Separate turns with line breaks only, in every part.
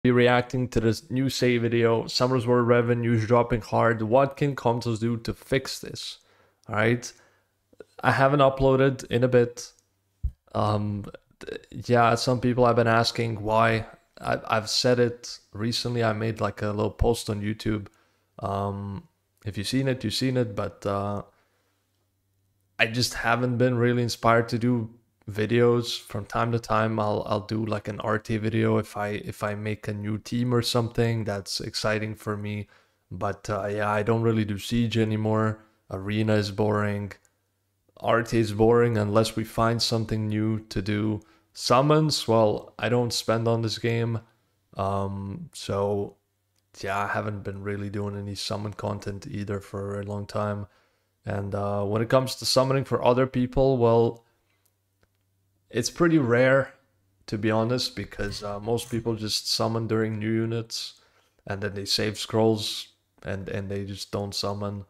be reacting to this new SEI video. Summer's War revenues dropping hard. What can COM2US do to fix this? All right. I haven't uploaded in a bit. Yeah, some people have been asking why. I've said it recently. I made like a little post on YouTube. If you've seen it, you've seen it. But I just haven't been really inspired to do videos. From time to time I'll do like an RT video if I make a new team or something that's exciting for me. But yeah, I don't really do Siege anymore. Arena is boring. RT is boring unless we find something new to do. Summons, well, I don't spend on this game. So yeah, I haven't been really doing any summon content either for a long time. And when it comes to summoning for other people, well, it's pretty rare, to be honest, because most people just summon during new units and then they save scrolls and they just don't summon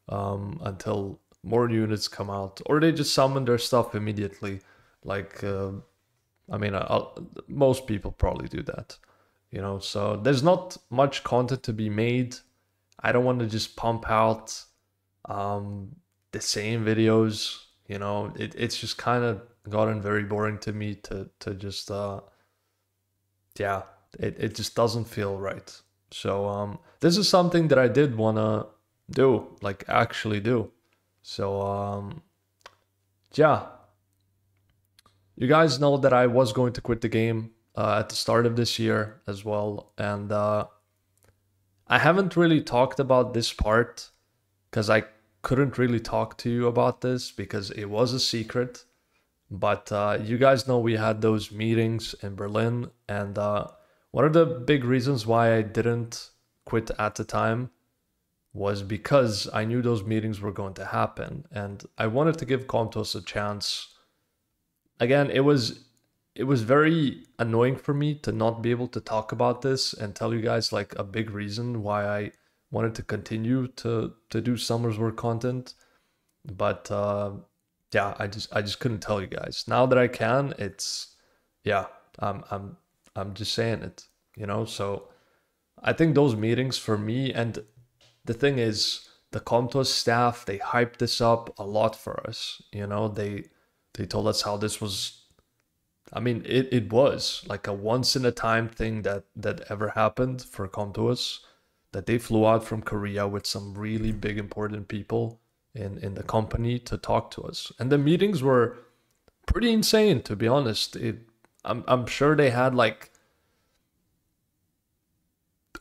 until more units come out, or they just summon their stuff immediately. Like, I mean, most people probably do that, you know, so there's not much content to be made. I don't want to just pump out the same videos, you know. It's just kind of gotten very boring to me to just yeah, it just doesn't feel right. So this is something that I did want to do, like actually do. So yeah, you guys know that I was going to quit the game at the start of this year as well, and I haven't really talked about this part because I couldn't really talk to you about this because it was a secret. But you guys know we had those meetings in Berlin, and one of the big reasons why I didn't quit at the time was because I knew those meetings were going to happen, and I wanted to give COM2US a chance. Again, it was very annoying for me to not be able to talk about this and tell you guys like a big reason why I wanted to continue to do Summer's War content. But yeah, I just couldn't tell you guys. Now that I can, it's, yeah, I'm just saying it, you know. So I think those meetings for me, and the thing is, the COM2US staff, they hyped this up a lot for us, you know. They told us how this was, I mean, it was like a once in a time thing that ever happened for COM2US, that they flew out from Korea with some really big important people in the company to talk to us. And the meetings were pretty insane, to be honest. I'm sure they had like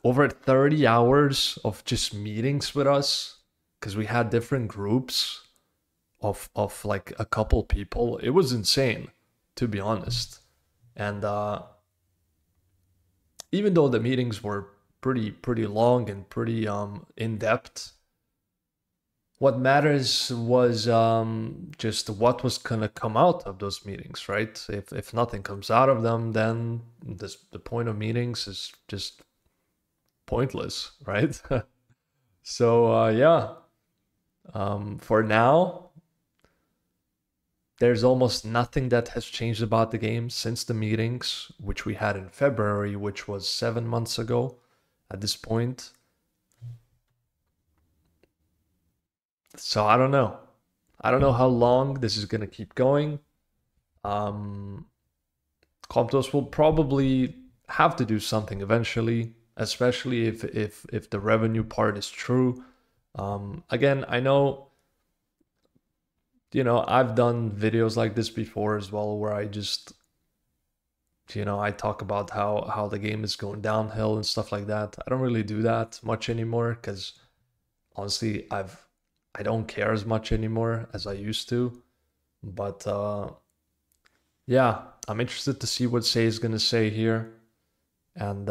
over 30 hours of just meetings with us, because we had different groups of like a couple people. It was insane, to be honest. And even though the meetings were pretty long and pretty in depth, what matters was just what was gonna come out of those meetings, right? If nothing comes out of them, then the point of meetings is just pointless, right? So yeah, for now, there's almost nothing that has changed about the game since the meetings, which we had in February, which was 7 months ago at this point. So I don't know. I don't know how long this is gonna keep going. COM2US will probably have to do something eventually, especially if the revenue part is true. Again, I know, you know, I've done videos like this before as well, where I just, you know, I talk about how the game is going downhill and stuff like that. I don't really do that much anymore because honestly, I don't care as much anymore as I used to. But yeah, I'm interested to see what SEI is gonna say here. And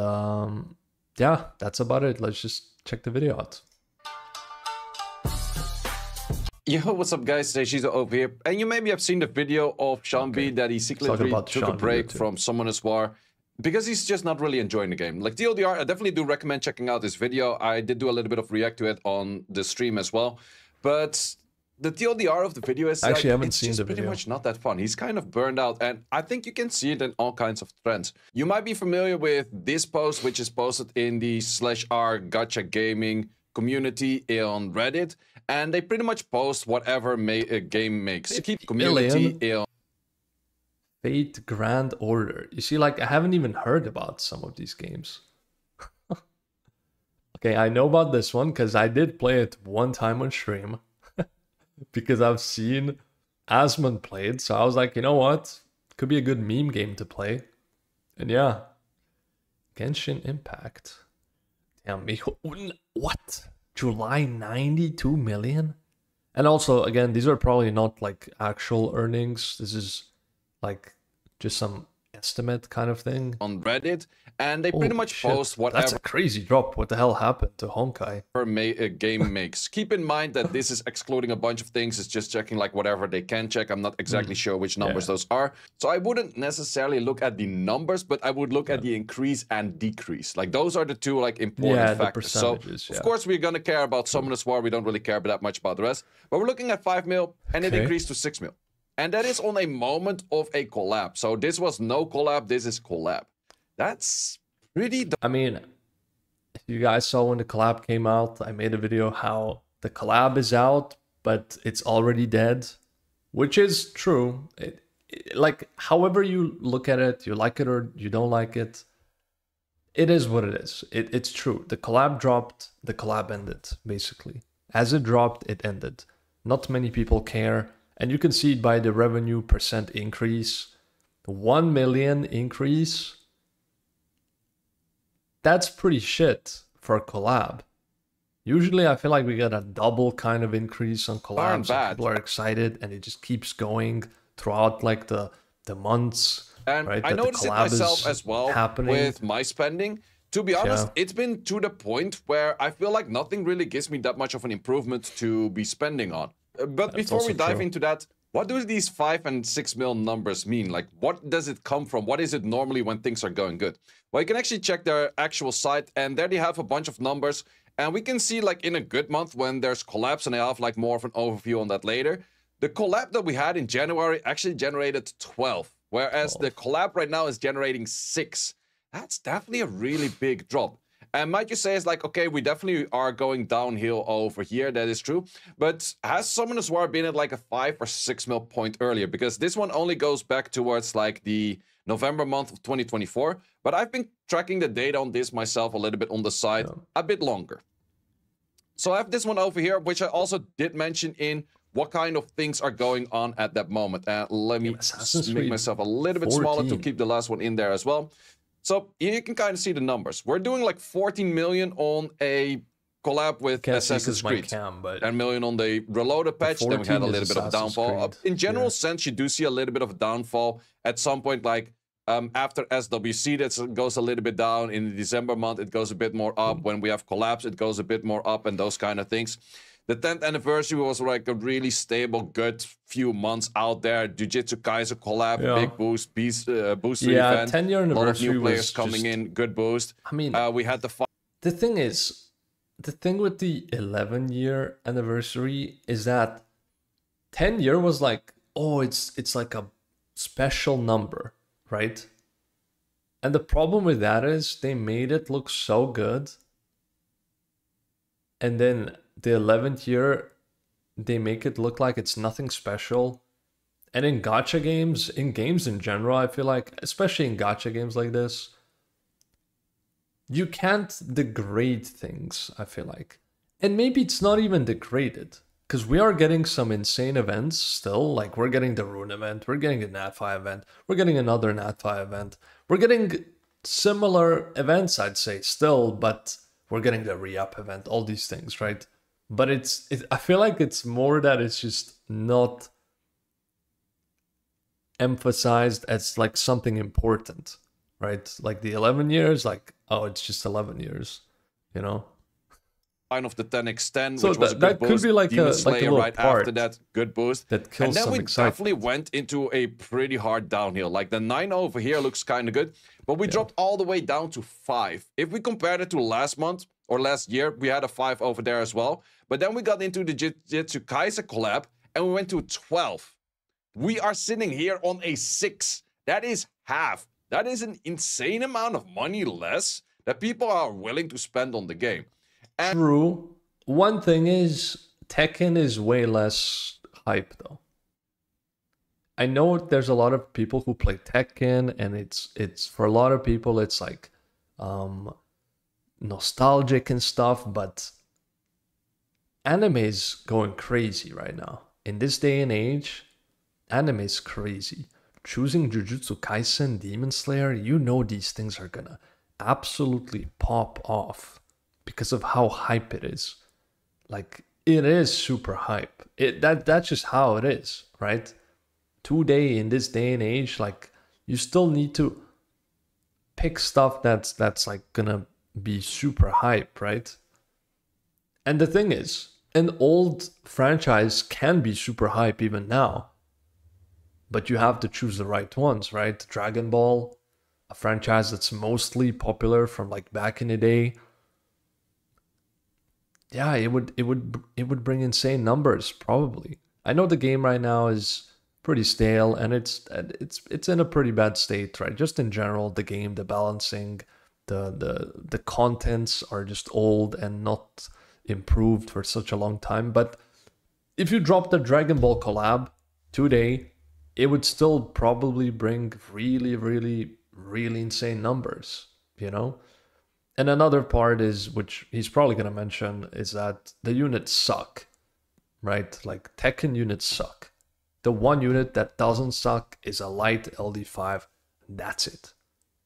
yeah, that's about it. Let's just check the video out.
Yo, what's up guys, SEIISHIZO over here. And you maybe have seen the video of Sean that he secretly took a break from Summoners War because he's just not really enjoying the game. Like TLDR, I definitely do recommend checking out this video. I did do a little bit of react to it on the stream as well. But the TLDR of the video is
actually
like,
haven't
it's
seen
just
the
pretty
video.
much not that fun. He's kind of burned out, and I think you can see it in all kinds of trends. You might be familiar with this post, which is posted in the /r gacha gaming community on Reddit, and they pretty much post whatever a game makes. Keep community in
Fate Grand Order. You see, like, I haven't even heard about some of these games. Okay, I know about this one because I did play it one time on stream. Because I've seen Asmund play it, so I was like, you know what? Could be a good meme game to play. And yeah. Genshin Impact. Damn, what? July 92 million? And also, again, these are probably not like actual earnings. This is like just some estimate kind of thing.
On Reddit, and they pretty much post whatever.
That's a crazy drop. What the hell happened to Honkai?
A game makes. Keep in mind that this is excluding a bunch of things. It's just checking like whatever they can check. I'm not exactly sure which numbers those are. So I wouldn't necessarily look at the numbers, but I would look at the increase and decrease. Like those are the two like important factors. So of course we're gonna care about Summoners War. We don't really care that much about the rest. But we're looking at 5 mil, and it increased to 6 mil. And that is on a moment of a collab. So this was no collab, this is collab. That's pretty...
I mean, if you guys saw when the collab came out, I made a video how the collab is out, but it's already dead. Which is true. Like, however you look at it, you like it or you don't like it, it is what it is. It's true. The collab dropped, the collab ended, basically. As it dropped, it ended. Not many people care. And you can see it by the revenue percent increase. 1 million increase. That's pretty shit for a collab. Usually I feel like we get a double kind of increase on collabs. People are excited and it just keeps going throughout like the months.
And
right,
I noticed it myself as well with my spending. To be honest, it's been to the point where I feel like nothing really gives me that much of an improvement to be spending on. But before we dive into that, what do these 5 and 6 mil numbers mean? Like, what does it come from? What is it normally when things are going good? Well, you can actually check their actual site, and there they have a bunch of numbers. And we can see, like, in a good month when there's collabs, and I have, like, more of an overview on that later. The collab that we had in January actually generated 12, whereas the collab right now is generating 6. That's definitely a really big drop. And might you say it's like, okay, we definitely are going downhill over here. That is true. But has Summoners War been at like a 5 or 6 mil point earlier? Because this one only goes back towards like the November month of 2024. But I've been tracking the data on this myself a little bit on the side, a bit longer. So I have this one over here, which I also did mention in what kind of things are going on at that moment. Let me make myself a little bit smaller to keep the last one in there as well. So here you can kind of see the numbers. We're doing like 14 million on a collab with Assassin's Creed. 10 million on the Reloaded patch. Then we had a little bit of a downfall. In general sense, you do see a little bit of a downfall at some point, like after SWC, that goes a little bit down. In the December month, it goes a bit more up. When we have collabs, it goes a bit more up and those kind of things. The 10th anniversary was like a really stable, good few months out there. Jujutsu Kaisen collab, big boost, booster event.
10-year anniversary.
A lot of new players coming in, good boost.
I mean,
we had
the thing is, the thing with the 11-year anniversary is that 10-year was like, oh, it's like a special number, right? And the problem with that is they made it look so good. And then the 11th year, they make it look like it's nothing special. And in gacha games, in games in general, I feel like, especially in gacha games like this, you can't degrade things, I feel like. And maybe it's not even degraded, because we are getting some insane events still. Like, we're getting the Rune event, we're getting a NatFi event, we're getting another NatFi event. We're getting similar events, I'd say, still, but we're getting the re-up event, all these things, right? But I feel like it's more that it's just not emphasized as like something important, right? Like the 11 years, like, oh, it's just 11 years, you know?
Of the 10x10,
so
which was a good boost.
Could be like
Demon
a
Slayer right after that, good boost.
That kills
and then
some
we
excitement.
definitely went into a pretty hard downhill. Like the 9 over here looks kind of good, but we dropped all the way down to 5. If we compare it to last month, or last year. We had a 5 over there as well. But then we got into the Jujutsu Kaisen collab, and we went to 12. We are sitting here on a 6. That is half. That is an insane amount of money less that people are willing to spend on the game. And
true. One thing is, Tekken is way less hype though. I know there's a lot of people who play Tekken, and it's for a lot of people it's like nostalgic and stuff, but anime is going crazy right now. In this day and age, anime is crazy. Choosing Jujutsu Kaisen, Demon Slayer, you know these things are gonna absolutely pop off because of how hype it is. Like, it is super hype. That's just how it is, right? Today, in this day and age, like, you still need to pick stuff that's like gonna be super hype, right? And the thing is, an old franchise can be super hype even now, but you have to choose the right ones, right? Dragon Ball, a franchise that's mostly popular from like back in the day. Yeah, it would bring insane numbers probably. I know the game right now is pretty stale, and it's in a pretty bad state, right? Just in general, the game, the balancing, the contents are just old and not improved for such a long time. But if you drop the Dragon Ball collab today, it would still probably bring really, really, really insane numbers, you know? And another part is, which he's probably going to mention, is that the units suck, right? Like, Tekken units suck. The one unit that doesn't suck is a light LD5. That's it.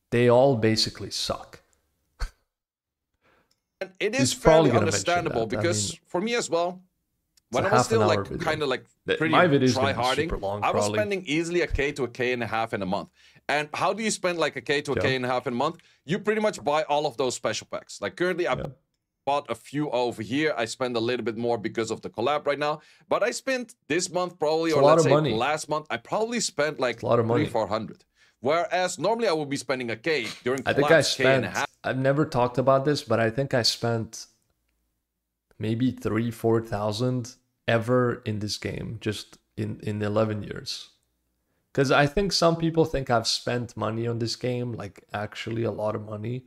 They all basically suck.
And it is fairly understandable because for me as well, when I was still like kind of like pretty try-harding, I was spending easily a K to a K and a half in a month. And how do you spend like a K to a K and a half in a month? You pretty much buy all of those special packs. Like currently I bought a few over here. I spend a little bit more because of the collab right now. But I spent this month probably, or let's say last month, I probably spent like 300-400. Whereas normally I would be spending a K during collabs. I think I spent,
I've never talked about this, but I think I spent maybe 3,000-4,000 ever in this game, just in 11 years. Because I think some people think I've spent money on this game, like actually a lot of money.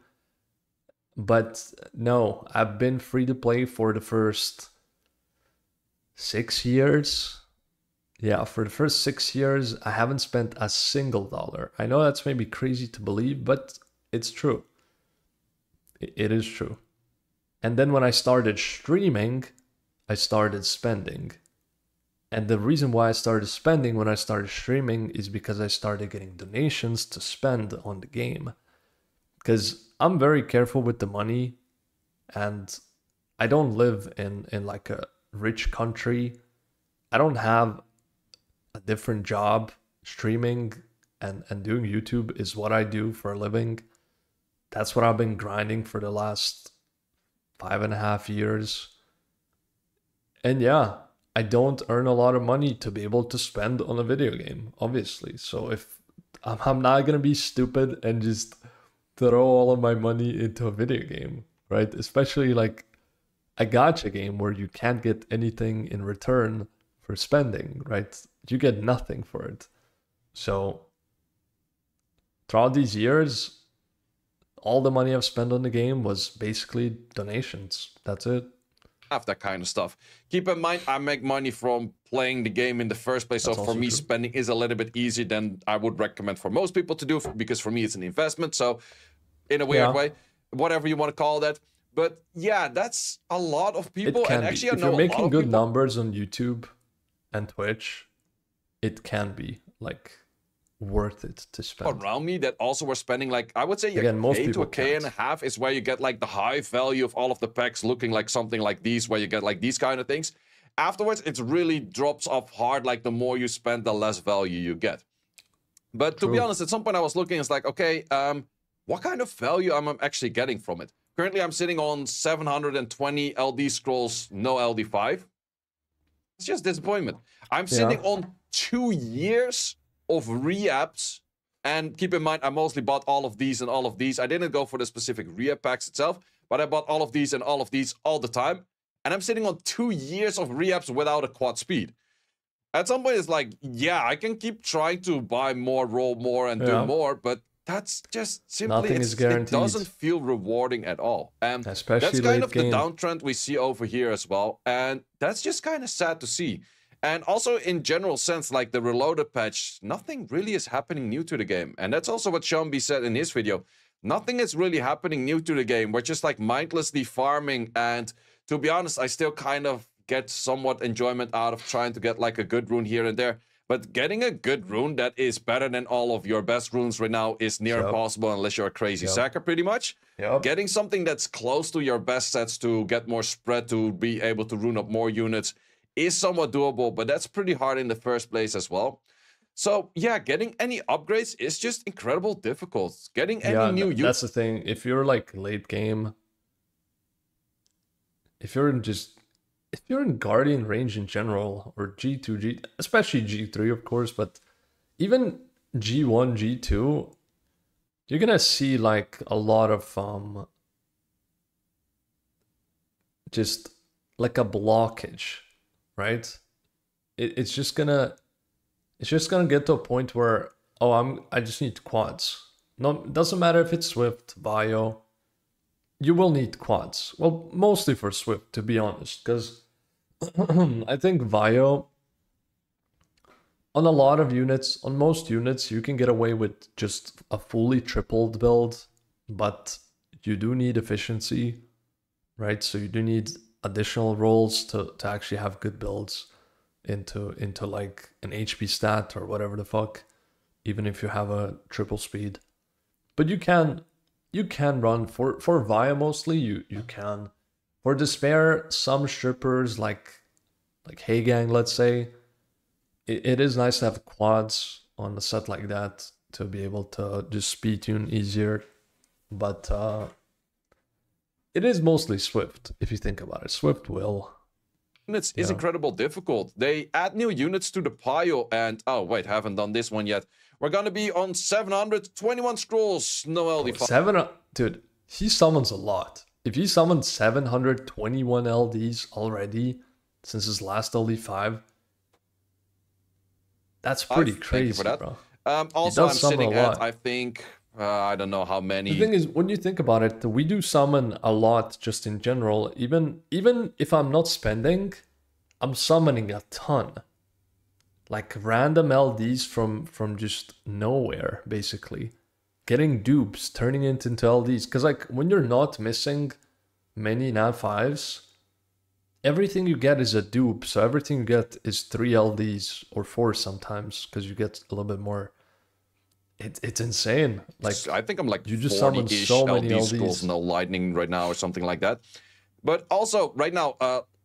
But no, I've been free to play for the first 6 years. Yeah, for the first 6 years, I haven't spent a single dollar. I know that's maybe crazy to believe, but it's true. It is true. And then when I started streaming, I started spending. And the reason why I started spending when I started streaming is because I started getting donations to spend on the game. Because I'm very careful with the money, and I don't live in like a rich country. I don't have a different job. Streaming and doing YouTube is what I do for a living. That's what I've been grinding for the last 5.5 years. And yeah, I don't earn a lot of money to be able to spend on a video game, obviously. So if I'm not gonna be stupid and just throw all of my money into a video game, right? Especially like a gacha game where you can't get anything in return for spending, right? You get nothing for it. So throughout these years, all the money I've spent on the game was basically donations. That's it.
Have that kind of stuff. Keep in mind, I make money from playing the game in the first place. So for me, spending is a little bit easier than I would recommend for most people to do, because for me, it's an investment. So in a weird way, whatever you want to call that. But yeah, that's a lot of people. And actually,
if you're making good numbers on YouTube and Twitch, it can be like worth it to spend.
Around me that also were spending, like, I would say again, most people, to a K and a half is where you get like the high value of all of the packs looking like something like these, where you get like these kind of things. Afterwards, it really drops off hard. Like the more you spend, the less value you get. But to be honest, at some point I was looking, it's like, okay, what kind of value am I actually getting from it? Currently, I'm sitting on 720 LD scrolls, no LD5. It's just disappointment. I'm sitting on 2 years of re-apps, and keep in mind, I mostly bought all of these and all of these. I didn't go for the specific re-app packs itself, but I bought all of these and all of these all the time. And I'm sitting on 2 years of re-ups without a quad speed. At some point, it's like, yeah, I can keep trying to buy more, roll more, and do more, but that's just simply, it doesn't feel rewarding at all. And
especially
that's kind of the downtrend we see over here as well. And that's just kind of sad to see. And also in general sense, like the Reloaded patch, nothing really is happening new to the game. And that's also what Sean said in his video. Nothing is really happening new to the game. We're just like mindlessly farming. And to be honest, I still kind of get somewhat enjoyment out of trying to get like a good rune here and there. But getting a good rune that is better than all of your best runes right now is near impossible unless you're a crazy sacker, pretty much. Getting something that's close to your best sets to get more spread, to be able to rune up more units is somewhat doable, but that's pretty hard in the first place as well. So yeah, getting any upgrades is just incredibly difficult. Getting any new units.
That's the thing. If you're like late game, if you're in Guardian range in general, or G2, especially G3, of course, but even G1, G2, you're gonna see like a lot of just like a blockage, right? It's just gonna get to a point where, oh, I just need quads. No, it doesn't matter if it's Swift, Bio. You will need quads. Well, mostly for Swift, to be honest, because I think Vio, on a lot of units, on most units, you can get away with just a fully tripled build, but you do need efficiency, right? So you do need additional rolls to actually have good builds into like an HP stat or whatever the fuck, even if you have a triple speed. But you can run for Via mostly, you can. For Despair, some strippers like Hey Gang, let's say, it is nice to have quads on a set like that to be able to just speed tune easier. But it is mostly Swift, if you think about it. Swift will.
Units is incredibly difficult. They add new units to the pile, and oh wait, haven't done this one yet. We're gonna be on 721 scrolls, no LD5.
Dude, he summons a lot. If he summoned 721 LDs already since his last LD5, that's pretty crazy, bro.
Also, I'm sitting at, I think, I don't know how many.
The thing is, when you think about it, we do summon a lot just in general. Even if I'm not spending, I'm summoning a ton. Like random LDs from just nowhere, basically. Getting dupes, turning it into LDs. Because like when you're not missing many NAV5s, everything you get is a dupe. So everything you get is 3 LDs or 4 sometimes, because you get a little bit more. It's insane. Like
I think I'm like
you just summon so many LDs.
Schools, no lightning right now or something like that. But also right now,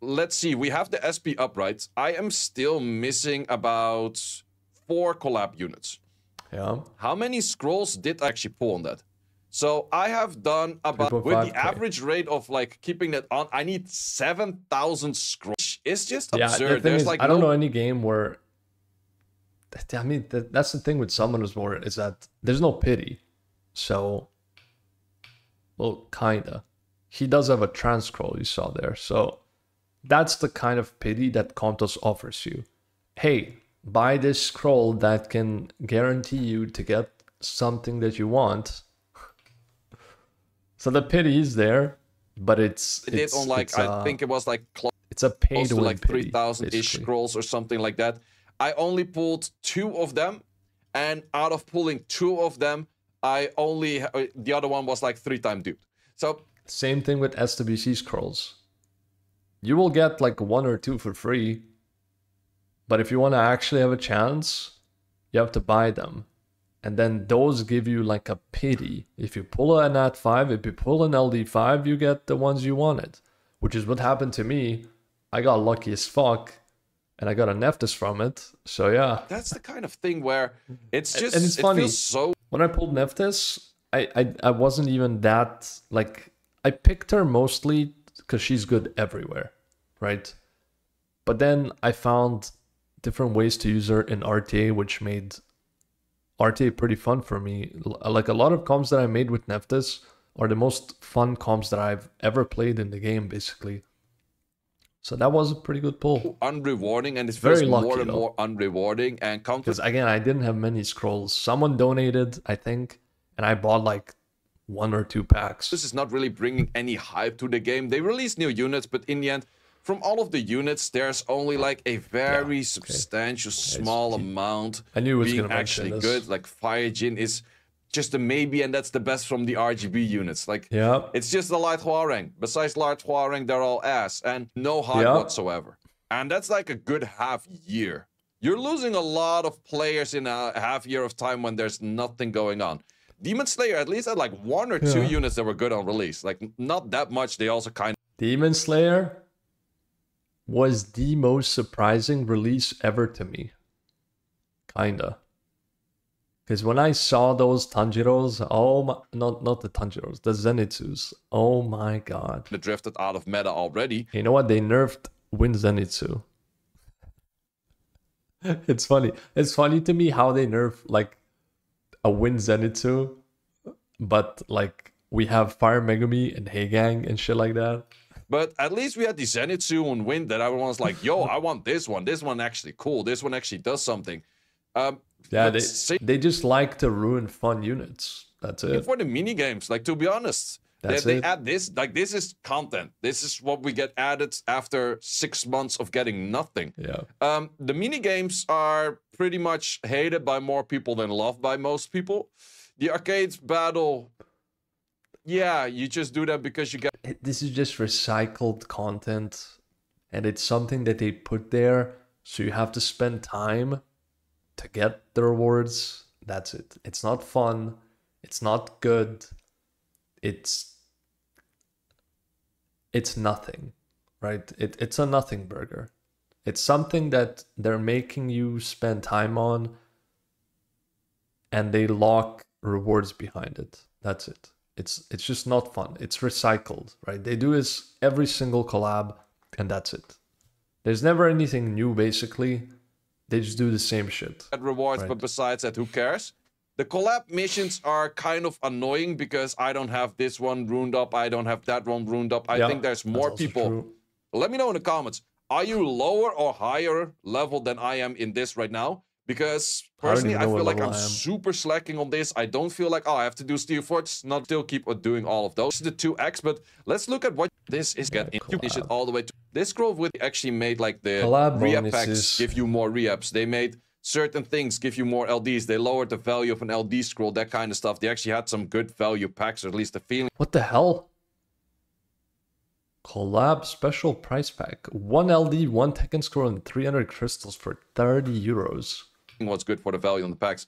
let's see. We have the SP up, right? I am still missing about 4 collab units.
Yeah.
How many scrolls did I actually pull on that? So I have done about, with the average rate of like keeping that on, I need 7,000 scrolls. It's just absurd.
There's like I don't know any game where. I mean, that's the thing with Summoners War, is that there's no pity. So, well, kinda. He does have a trans scroll you saw there. So, that's the kind of pity that COM2US offers you. Hey, buy this scroll that can guarantee you to get something that you want. So the pity is there, but it's
on like, I think it was like
it's a pay to win
like 3,000-ish scrolls or something like that. I only pulled 2 of them, and out of pulling 2 of them, the other one was like 3-time duped. So
same thing with SWC scrolls. You will get like 1 or 2 for free, but if you want to actually have a chance, you have to buy them. And then those give you like a pity. If you pull a Nat 5, if you pull an LD5, you get the ones you wanted, which is what happened to me. I got lucky as fuck. And I got a Nephthys from it, so yeah.
That's the kind of thing where it's just,
and it's funny.
Feels so...
When I pulled Nephthys, I wasn't even that, like, I picked her mostly because she's good everywhere, right? But then I found different ways to use her in RTA, which made RTA pretty fun for me. Like a lot of comms that I made with Nephthys or the most fun comps that I've ever played in the game, basically. So that was a pretty good pull.
Unrewarding, and it feels very lucky, more and more unrewarding. And
because again, I didn't have many scrolls. Someone donated, I think, and I bought like 1 or 2 packs.
This is not really bringing any hype to the game. They released new units, but in the end, from all of the units, there's only like a very substantial, small amount
I knew it was
being actually good. Like Fire Jin is just a maybe, and that's the best from the RGB units. Like, it's just the Light Hwoarang. Besides Light Hwoarang, they're all ass, and no hype whatsoever. And that's like a good half year. You're losing a lot of players in a half year of time when there's nothing going on. Demon Slayer at least had like 1 or 2 units that were good on release. Like, not that much. They also kind of...
Demon Slayer was the most surprising release ever to me. Kinda. Because when I saw those Tanjiros, oh my, not the Tanjiros, the Zenitsus, oh my god.
They drifted out of meta already.
You know what? They nerfed Wind Zenitsu. It's funny. It's funny to me how they nerf like a Wind Zenitsu, but like we have Fire Megami and Heigang and shit like that.
But at least we had the Zenitsu and Wind that everyone was like, yo, I want this one. This one actually cool. This one actually does something.
Yeah, they just like to ruin fun units. That's it.
For the mini games, like, to be honest, they add this. Like, this is content. This is what we get added after 6 months of getting nothing.
Yeah.
The mini games are pretty much hated by more people than loved by most people. The arcade battle, yeah, you just do that because you get...
This is just recycled content, and it's something that they put there, so you have to spend time to get the rewards. That's it. It's not fun. It's not good. It's nothing, right? It's a nothing burger. It's something that they're making you spend time on, and they lock rewards behind it. That's it. It's just not fun. It's recycled, right? They do this every single collab, and that's it. There's never anything new, basically. They just do the same shit.
Rewards, right? But besides that, who cares? The collab missions are kind of annoying because I don't have this one ruined up. I don't have that one ruined up. I think there's more people. True. Let me know in the comments. Are you lower or higher level than I am in this right now? Because personally, I feel like I'm super slacking on this. I don't feel like, oh, I have to do Steel Forts, not still keep doing all of those. This is the 2x, but let's look at what this is getting. You push it all the way to this scroll with actually made like the re-up packs give you more re-ups. They made certain things give you more LDs. They lowered the value of an LD scroll, that kind of stuff. They actually had some good value packs, or at least the feeling.
What the hell? Collab special price pack. 1 LD, 1 Tekken scroll, and 300 crystals for 30 euros.
What's good for the value on the packs.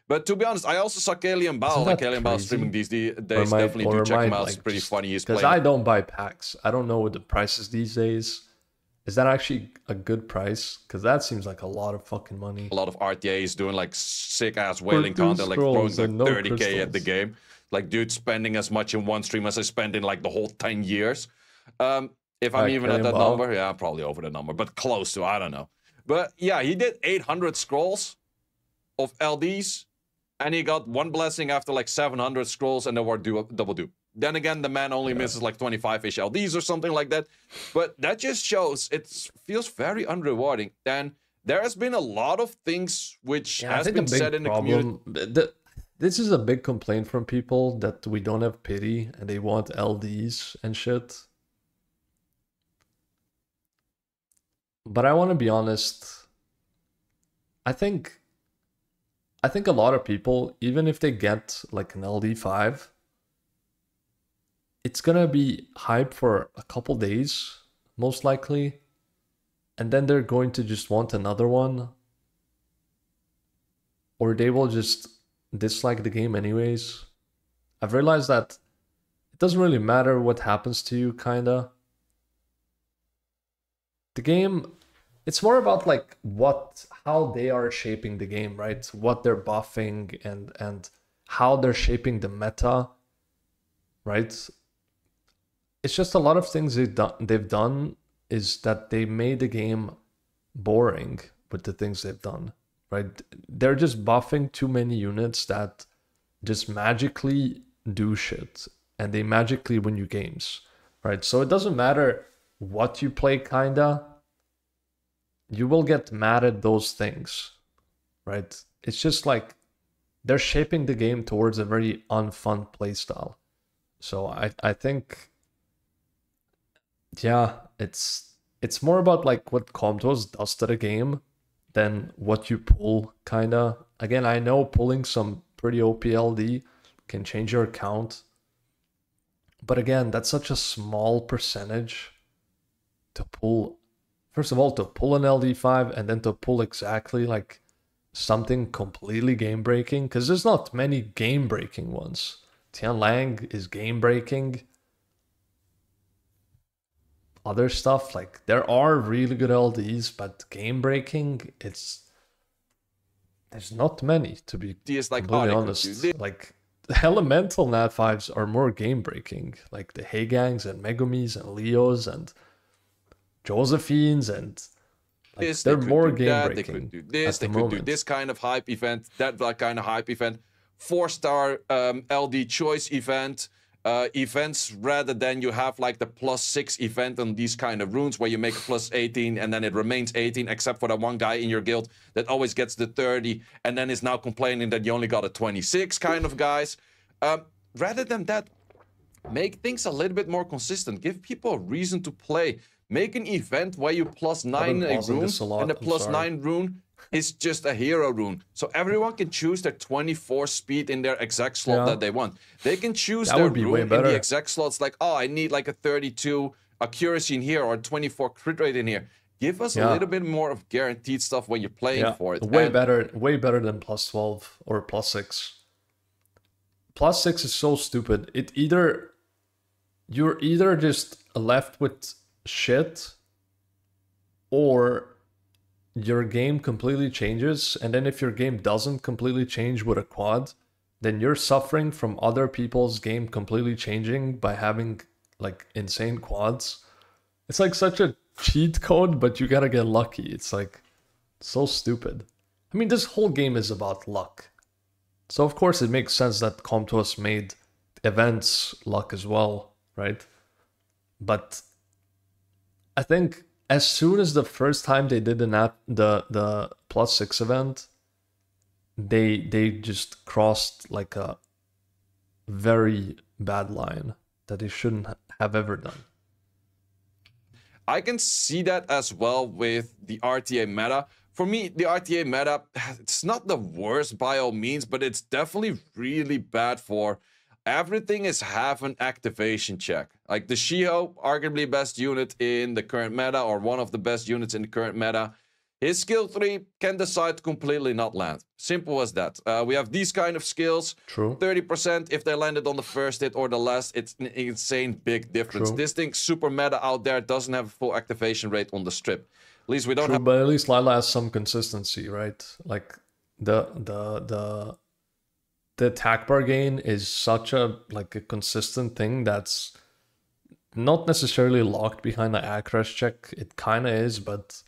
But to be honest, I also saw Kalian Bao. Like Kalian Bao streaming these days. Definitely do check him out. It's pretty funny. He's playing.
Because I don't buy packs. I don't know what the price is these days. Is that actually a good price? Because that seems like a lot of fucking money.
A lot of RTAs doing like sick ass whaling content, like throwing like 30k at the game. Like, dude, spending as much in one stream as I spend in like the whole 10 years. If I'm even at that number, yeah, I'm probably over the number, but close to, I don't know. But yeah, he did 800 scrolls of LDs, and he got 1 blessing after like 700 scrolls, and they were double dupe. Then again, the man only misses like 25-ish LDs or something like that. But that just shows it feels very unrewarding. And there has been a lot of things which has been said in the community.
This is a big complaint from people that we don't have pity and they want LDs and shit. But I want to be honest. I think a lot of people, even if they get like an LD5, it's gonna be hype for a couple days, most likely. And then they're going to just want another one. Or they will just dislike the game anyways. I've realized that it doesn't really matter what happens to you, kinda. The game, it's more about like how they are shaping the game, right? What they're buffing and how they're shaping the meta, right? It's just a lot of things they've done is that they made the game boring with the things they've done, right? They're just buffing too many units that just magically do shit. and they magically win you games, right? So it doesn't matter what you play, kinda. You will get mad at those things, right? It's just like they're shaping the game towards a very unfun playstyle. So I think, yeah, it's more about like what COM2US does to the game than what you pull, kinda. Again, I know pulling some pretty OP LD can change your account, but again, that's such a small percentage to pull. First of all, to pull an LD5 and then to pull exactly like something completely game-breaking, because there's not many game-breaking ones. Tian Lang is game-breaking. Other stuff, like there are really good LDs, but game-breaking, there's not many, to be completely honest. Like the elemental Nat5s are more game-breaking, like the Heigangs and Megumis and Leos and Josephines, and like, they're more game-breaking.
They could do this, they could do this kind of hype event, that kind of hype event, 4-star LD choice event, events rather than you have like the +6 event on these kind of runes where you make a +18 and then it remains 18, except for that one guy in your guild that always gets the 30 and then is now complaining that you only got a 26 kind of guys. Rather than that, make things a little bit more consistent. Give people a reason to play. Make an event where you +9 a rune and the +9 rune is just a hero rune. So everyone can choose their 24 speed in their exact slot that they want. They can choose their rune in the exact slots like, oh, I need like a 32 accuracy in here or a 24 crit rate in here. Give us a little bit more of guaranteed stuff when you're playing for it.
Way better than +12 or +6. +6 is so stupid. You're either just left with shit, or your game completely changes, and then if your game doesn't completely change with a quad, then you're suffering from other people's game completely changing by having like insane quads. It's like such a cheat code, but you gotta get lucky. It's like so stupid. I mean, this whole game is about luck. So of course it makes sense that COM2US made events luck as well, right? But I think as soon as the first time they did the +6 event, they just crossed like a very bad line that they shouldn't have ever done.
I can see that as well with the RTA meta. For me, the RTA meta, it's not the worst by all means, but it's definitely really bad for everything is half an activation check. Like the Shiho, arguably best unit in the current meta, or one of the best units in the current meta. His skill 3 can decide to completely not land. Simple as that. We have these kind of skills.
True.
30% if they landed on the first hit or the last. It's an insane big difference. True. This thing, super meta out there, doesn't have a full activation rate on the strip. At least we don't have...
But at least Lila has some consistency, right? Like the attack bar gain is such a like a consistent thing that's not necessarily locked behind the Acog check. It kind of is, but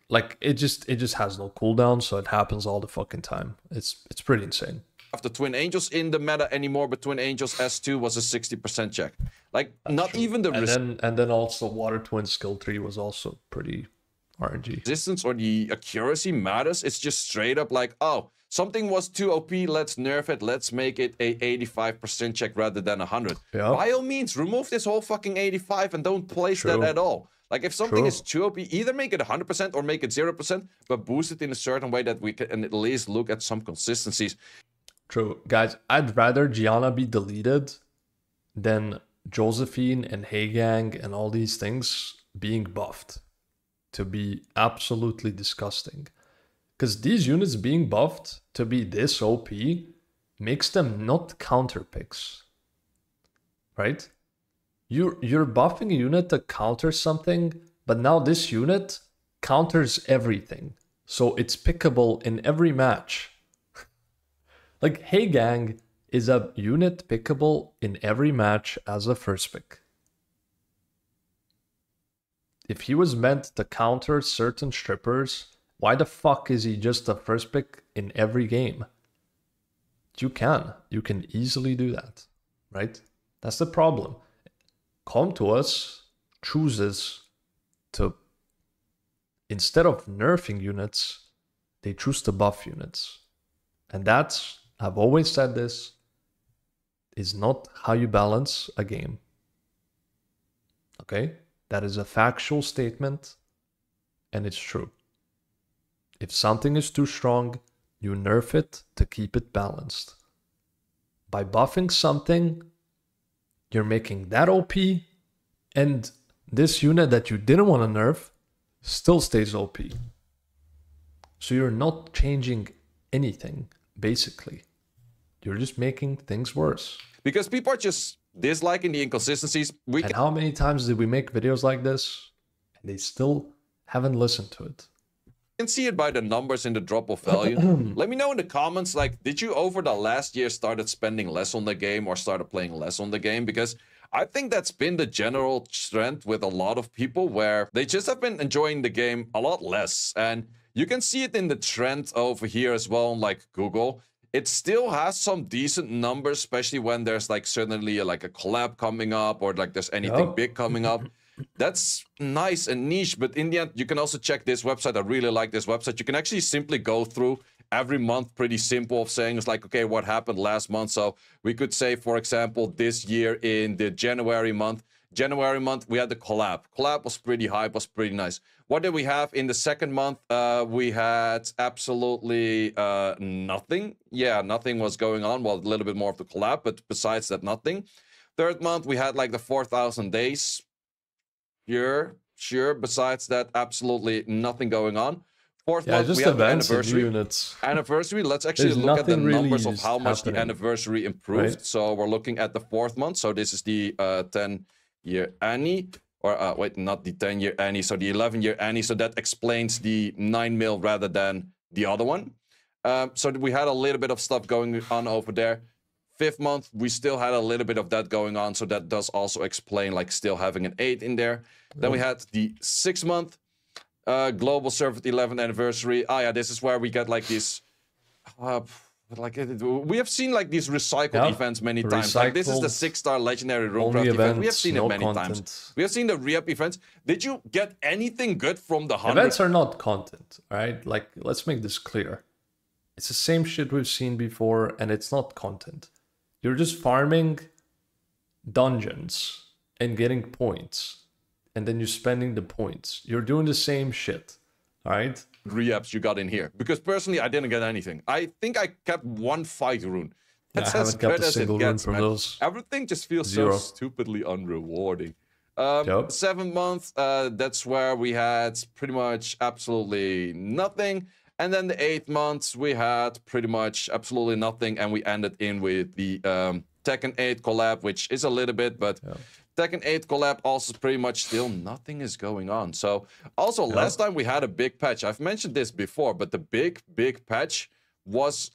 like it just has no cooldown, so it happens all the fucking time. It's pretty insane.
After Twin Angels in the meta anymore, but Twin Angels S2 was a 60% check. Like that's not true. Even the
and then also Water Twin skill 3 was also pretty RNG.
Resistance or the accuracy matters. It's just straight up like, oh, something was too OP, let's nerf it, let's make it a 85% check rather than 100. Yeah. By all means, remove this whole fucking 85 and don't place that at all. Like if something is too OP, either make it 100% or make it 0%, but boost it in a certain way that we can at least look at some consistencies.
True. Guys, I'd rather Gianna be deleted than Josephine and Heigang and all these things being buffed to be absolutely disgusting. Because these units being buffed to be this OP makes them not counter picks. Right? You're buffing a unit to counter something, but now this unit counters everything. So it's pickable in every match. Like Heigang is a unit pickable in every match as a first pick. If he was meant to counter certain strippers, why the fuck is he just a first pick in every game? You can easily do that. right? That's the problem. COM2US chooses to, instead of nerfing units, they choose to buff units. And that's, I've always said this, is not how you balance a game. Okay? That is a factual statement, and it's true. If something is too strong, you nerf it to keep it balanced. By buffing something, you're making that OP, and this unit that you didn't want to nerf still stays OP. So you're not changing anything, basically. You're just making things worse.
Because people are just disliking the inconsistencies.
And how many times did we make videos like this, and they still haven't listened to it?
You can see it by the numbers in the drop of value. Let me know in the comments, like, did you over the last year started spending less on the game or started playing less on the game? Because I think that's been the general trend with a lot of people, where they just have been enjoying the game a lot less. And you can see it in the trend over here as well, like Google. It still has some decent numbers, especially when there's like certainly like a collab coming up, or like there's anything big coming up. That's nice and niche, but in the end, you can also check this website. I really like this website. You can actually simply go through every month, pretty simple, of saying it's like, okay, what happened last month? So we could say, for example, this year in the January month, we had the collab. Collab was pretty high, was pretty nice. What did we have in the second month? We had absolutely nothing. Yeah, nothing was going on. Well, a little bit more of the collab, but besides that, nothing. Third month, we had like the 4,000 days. Sure. Besides that, absolutely nothing going on. Fourth month, we have the anniversary. Let's actually look at the numbers of how much the anniversary improved. Right. So we're looking at the 4th month. So this is the 10-year Annie. Or wait, not the 10-year Annie. So the 11-year Annie. So that explains the 9 mil rather than the other one. So we had a little bit of stuff going on over there. 5th month, we still had a little bit of that going on, so that does also explain like still having an 8 in there. Then we had the 6th month, global server 11th anniversary. Ah, yeah, this is where we get like this, we have seen like these recycled events many times. Like this is the 6-star legendary Runecraft event. We have seen it many times. We have seen the re-up events. Did you get anything good from the 100?
Events are not content, right? Like, let's make this clear. It's the same shit we've seen before, and it's not content. You're just farming dungeons and getting points, and then you're spending the points. You're doing the same shit, all right?
Re-ups you got in here. Because personally, I didn't get anything. I think I kept 1 fight rune. That's as good as it gets, man. Those. Everything just feels so stupidly unrewarding. 7th month, that's where we had pretty much absolutely nothing. And then the 8th months, we had pretty much absolutely nothing, and we ended in with the Tekken 8 collab, which is a little bit, but Tekken 8 collab also pretty much still nothing is going on. So also last time we had a big patch. I've mentioned this before, but the big patch was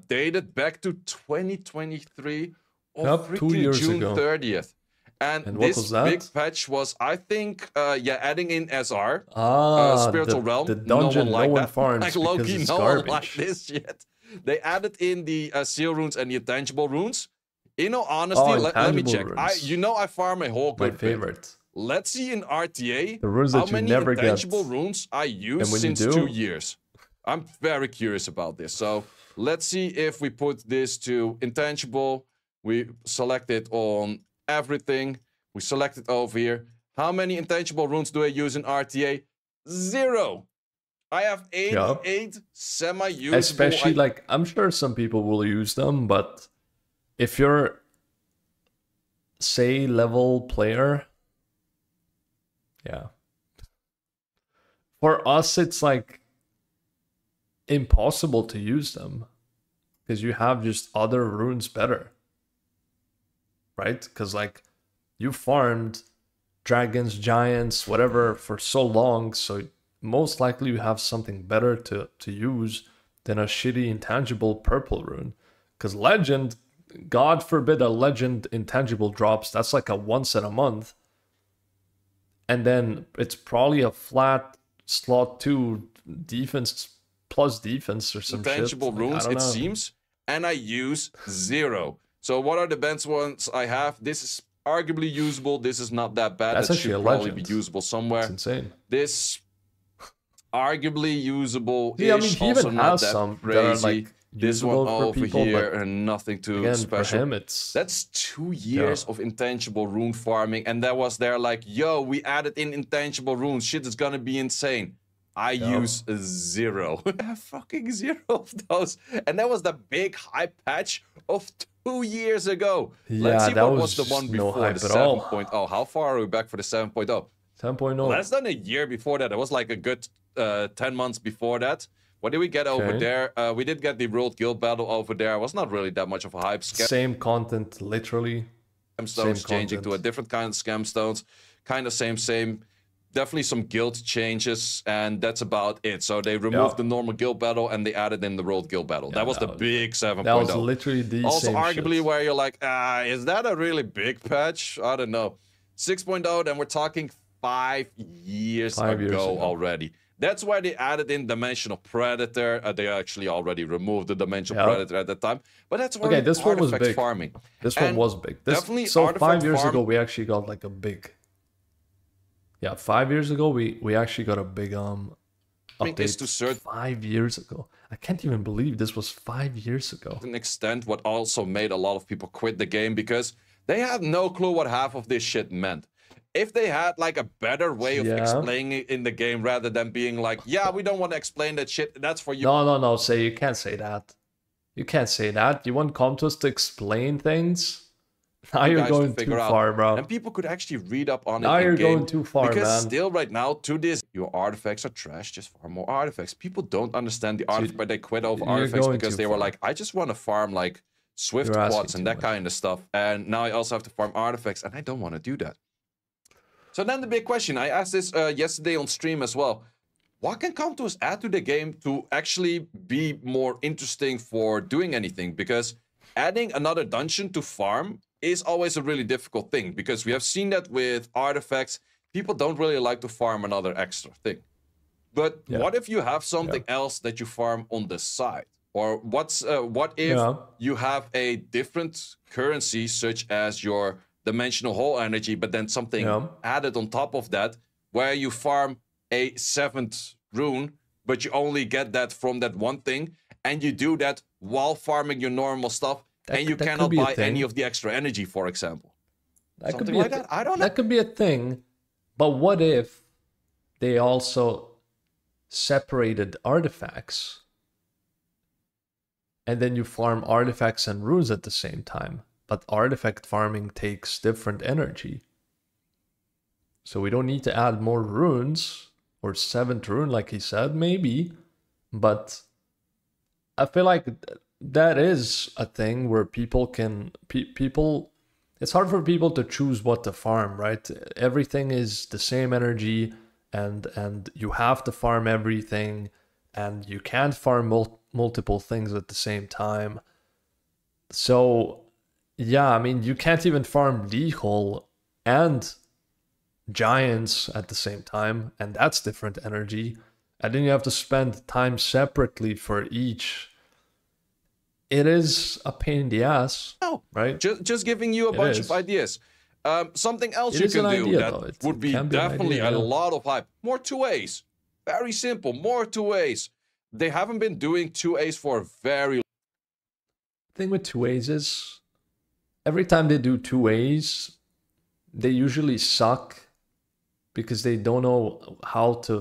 dated back to 2023 or freaking June 30th. And this big patch was, I think, adding in SR, Spiritual Realm.
The dungeon no one farms
like Loki, no one like this shit. They added in the seal runes and the intangible runes. In all honesty, let me check. I farm a whole good bit. Let's see in RTA how many intangible runes I use since 2 years. I'm very curious about this. So let's see if we put this to intangible. We select it on everything. We select it over here. How many intangible runes do I use in RTA? 0. I have 88 semi-usable.
Especially, like, I'm sure some people will use them, but if you're, say, level player, for us, it's like impossible to use them because you have just other runes better. Right? Because, like, you farmed dragons, giants, whatever for so long, so most likely you have something better to use than a shitty intangible purple rune. Because legend, God forbid a legend intangible drops, that's like a once in a month. And then it's probably a flat slot 2 defense plus defense or some
intangible
shit.
runes, it seems, and I use 0. So what are the best ones I have? This is arguably usable. This is not that bad.
That's
that
actually
should
a
probably
legend.
be usable somewhere.
It's insane.
This arguably usable.
Yeah, I mean, he
also
even
not
has
that
some
crazy.
that are like
This one
usable for
over
people,
here
but
and nothing too
again,
special.
for him, it's
that's 2 years of intangible rune farming, and that was there like, yo, we added in intangible runes. Shit is gonna be insane. I use 0. I have fucking 0 of those, and that was the big hype patch of 2 years ago.
Yeah,
Let's see
that
what was the one
no
before
hype
the
at all.
7.0. How far are we back for the 7.0?
10.0.
Less than a year before that. It was like a good 10 months before that. What did we get over there? We did get the World Guild Battle over there. It was not really that much of a hype.
Same content, literally.
Stones changing to a different kind of scam stones. Kind of same. Definitely some guild changes, and that's about it. So they removed the normal guild battle and they added in the World Guild Battle. That was the big 7.0.
That was literally the
also
same
arguably
shit.
Where you're like, is that a really big patch? I don't know. 6.0, then we're talking 5 years ago already. That's why they added in Dimensional Predator. They actually already removed the Dimensional Predator at that time. But that's why
this one was big.
Farming.
This one was big.
Definitely
so 5 years ago, we actually got like a big... Yeah, 5 years ago, we actually got a big update. 5 years ago. I can't even believe this was 5 years ago.
To an extent, what also made a lot of people quit the game because they had no clue what half of this shit meant. If they had like a better way of explaining it in the game rather than being like, yeah, we don't want to explain that shit, that's for you.
No, say you can't say that. You can't say that. You want COM2US to explain things? Now you're going too far, bro.
And people could actually read up on it.
Now you're going too far,
because
man.
Still right now, to this, your artifacts are trash, just farm more artifacts. People don't understand the artifact, but they quit over artifacts because they were like, I just want to farm like Swift quads and that kind of stuff. And now I also have to farm artifacts, and I don't want to do that. So then the big question, I asked this yesterday on stream as well. What can COM2US add to the game to actually be more interesting for doing anything? Because adding another dungeon to farm is always a really difficult thing, because we have seen that with artifacts, people don't really like to farm another extra thing. But what if you have something else that you farm on the side? Or what if you have a different currency, such as your dimensional hole energy, but then something added on top of that, where you farm a 7th rune, but you only get that from that one thing, and you do that while farming your normal stuff, and you cannot buy any of the extra energy, for example.
That could be like that. I don't know. That could be a thing, but what if they also separated artifacts, and then you farm artifacts and runes at the same time? But artifact farming takes different energy. So we don't need to add more runes, or 7th rune like he said, maybe. But I feel like that is a thing where people can... it's hard for people to choose what to farm, right? Everything is the same energy, and you have to farm everything, and you can't farm multiple things at the same time. So... yeah, I mean, you can't even farm Leehole and Giants at the same time, and that's different energy. And then you have to spend time separately for each. It is a pain in the ass, right?
Just giving you a bunch of ideas. Something else you can do that would be definitely a lot of hype. More 2As. Very simple, more 2As. They haven't been doing 2As for a very long time.
The thing with 2As is, every time they do 2As, they usually suck because they don't know how to...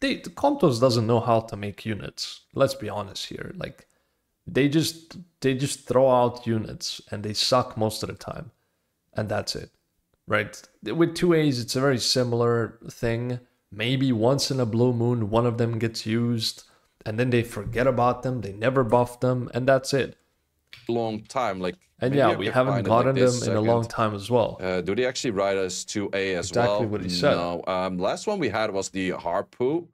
COM2US doesn't know how to make units. Let's be honest here. Like, they just throw out units and they suck most of the time. And that's it, right? With 2As, it's a very similar thing. Maybe once in a blue moon, one of them gets used, and then they forget about them, they never buff them, and that's it.
Long time, like...
And yeah, we haven't gotten them in a long time as well.
Do they actually write us 2A as well?
Exactly what he said.
No. Last one we had was the Harpoo.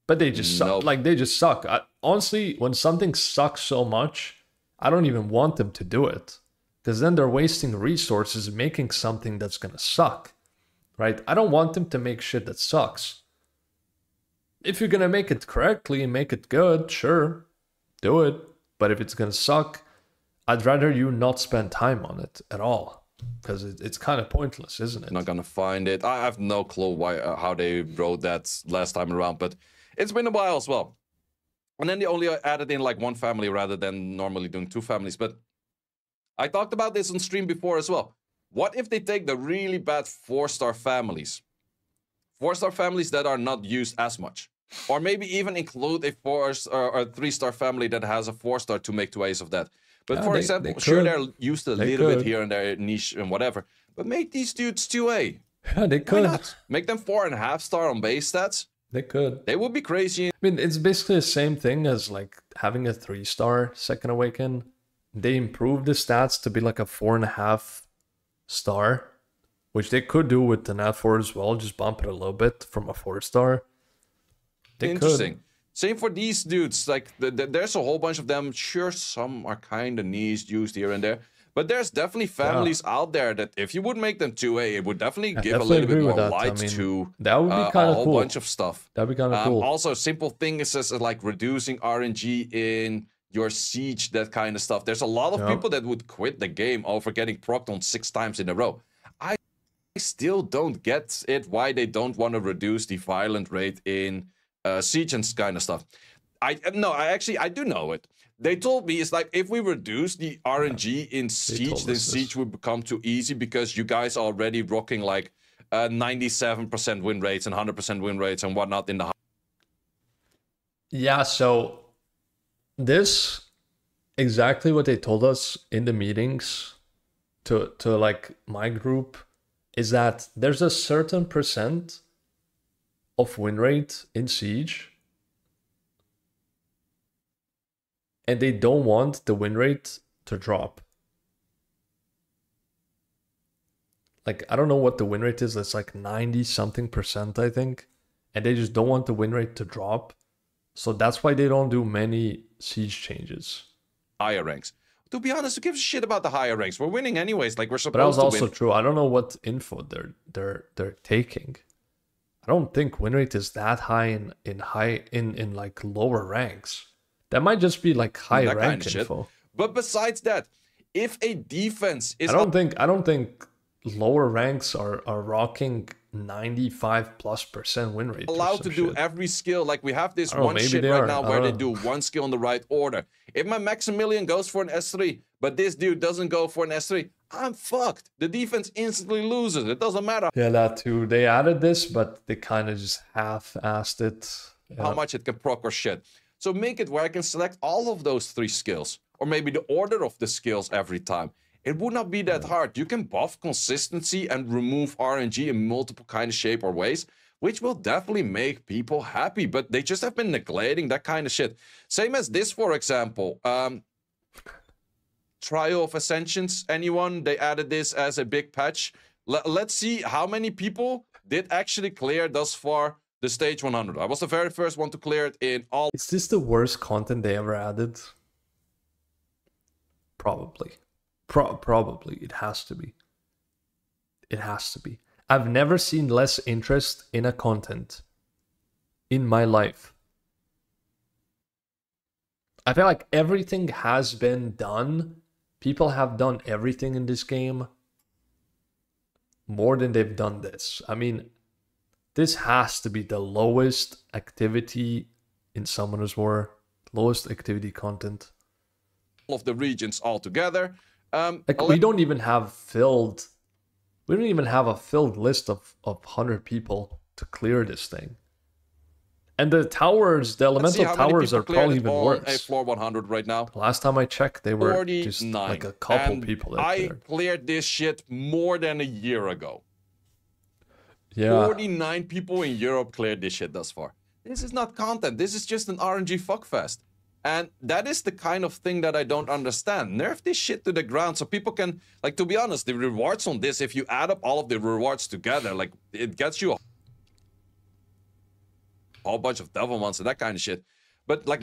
But they just suck. Like, they just suck. Honestly, when something sucks so much, I don't even want them to do it. Because then they're wasting resources making something that's going to suck. Right? I don't want them to make shit that sucks. If you're going to make it correctly and make it good, sure, do it. But if it's gonna suck, I'd rather you not spend time on it at all, because it's kind of pointless, isn't it?
Not gonna find it. I have no clue why how they wrote that last time around, but it's been a while as well. And then they only added in like one family rather than normally doing 2 families. But I talked about this on stream before as well. What if they take the really bad 4-star families? 4-star families that are not used as much. Or maybe even include a 4-star or 3-star family that has a 4-star to make 2 A's of that. But for example, sure, they're used a little bit here and there, niche and whatever. But make these dudes 2A.
Yeah, they could.
Why not? Make them 4.5-star on base stats.
They could.
They would be crazy.
I mean, it's basically the same thing as like having a 3-star Second Awaken. They improved the stats to be like a 4.5 star, which they could do with the Nat 4 as well. Just bump it a little bit from a 4-star.
Interesting. Same for these dudes. Like there's a whole bunch of them. Sure, some are kind of niche used here and there, but there's definitely families out there that if you would make them 2A, it would definitely give a little bit more light to
that would be kind of
a whole bunch of stuff.
That'd be kind of cool.
Also, simple thing is just like reducing RNG in your siege, that kind of stuff. There's a lot of people that would quit the game over getting procced on 6 times in a row. I still don't get it why they don't want to reduce the violent rate in siege and kind of stuff. I do know it. They told me it's like if we reduce the RNG in siege, then siege would become too easy because you guys are already rocking like 97% win rates and 100% win rates and whatnot in the.
Yeah, so this exactly what they told us in the meetings to like my group is that there's a certain percent of win rate in siege, and they don't want the win rate to drop. Like, I don't know what the win rate is. It's like 90-something%, I think. And they just don't want the win rate to drop. So that's why they don't do many siege changes.
Higher ranks. To be honest, who gives a shit about the higher ranks? We're winning anyways, like we're supposed to.
But that was also true. I don't know what info they're taking. I don't think win rate is that high in like lower ranks. That might just be like high rank info.
But besides that, if a defense is
I don't think lower ranks are rocking 95+% win rate.
Allowed to do every skill. Like we have this one shit right now where they do one skill in the right order. If my Maximilian goes for an S3, but this dude doesn't go for an S3, I'm fucked. The defense instantly loses. It doesn't matter.
Yeah, that too. They added this, but they kind of just half-assed it.
Yeah. How much it can proc or shit. So make it where I can select all of those 3 skills. Or maybe the order of the skills every time. It would not be that hard. You can buff consistency and remove RNG in multiple kind of shape or ways, which will definitely make people happy. But they just have been neglecting that kind of shit. Same as this, for example. Trial of Ascensions, anyone? They added this as a big patch. Let's see how many people did actually clear thus far the stage 100. I was the very first one to clear it in all.
Is this the worst content they ever added? Probably. Probably. It has to be. It has to be. I've never seen less interest in a content in my life. I feel like everything has been done. People have done everything in this game more than they've done this. I mean, this has to be the lowest activity in Summoner's War. Lowest activity content.
Of the regions altogether.
Like we don't even have filled. We don't even have a filled list of 100 people to clear this thing. And the towers, the elemental towers are probably even worse.
A floor 100 right now.
Last time I checked, they were just like a couple people that
I cleared this shit more than a year ago.
Yeah.
49 people in Europe cleared this shit thus far. This is not content. This is just an RNG fuckfest. And that is the kind of thing that I don't understand. Nerf this shit to the ground so people can, like, to be honest, the rewards on this, if you add up all of the rewards together, like, it gets you a whole bunch of devil ones and that kind of shit. But like,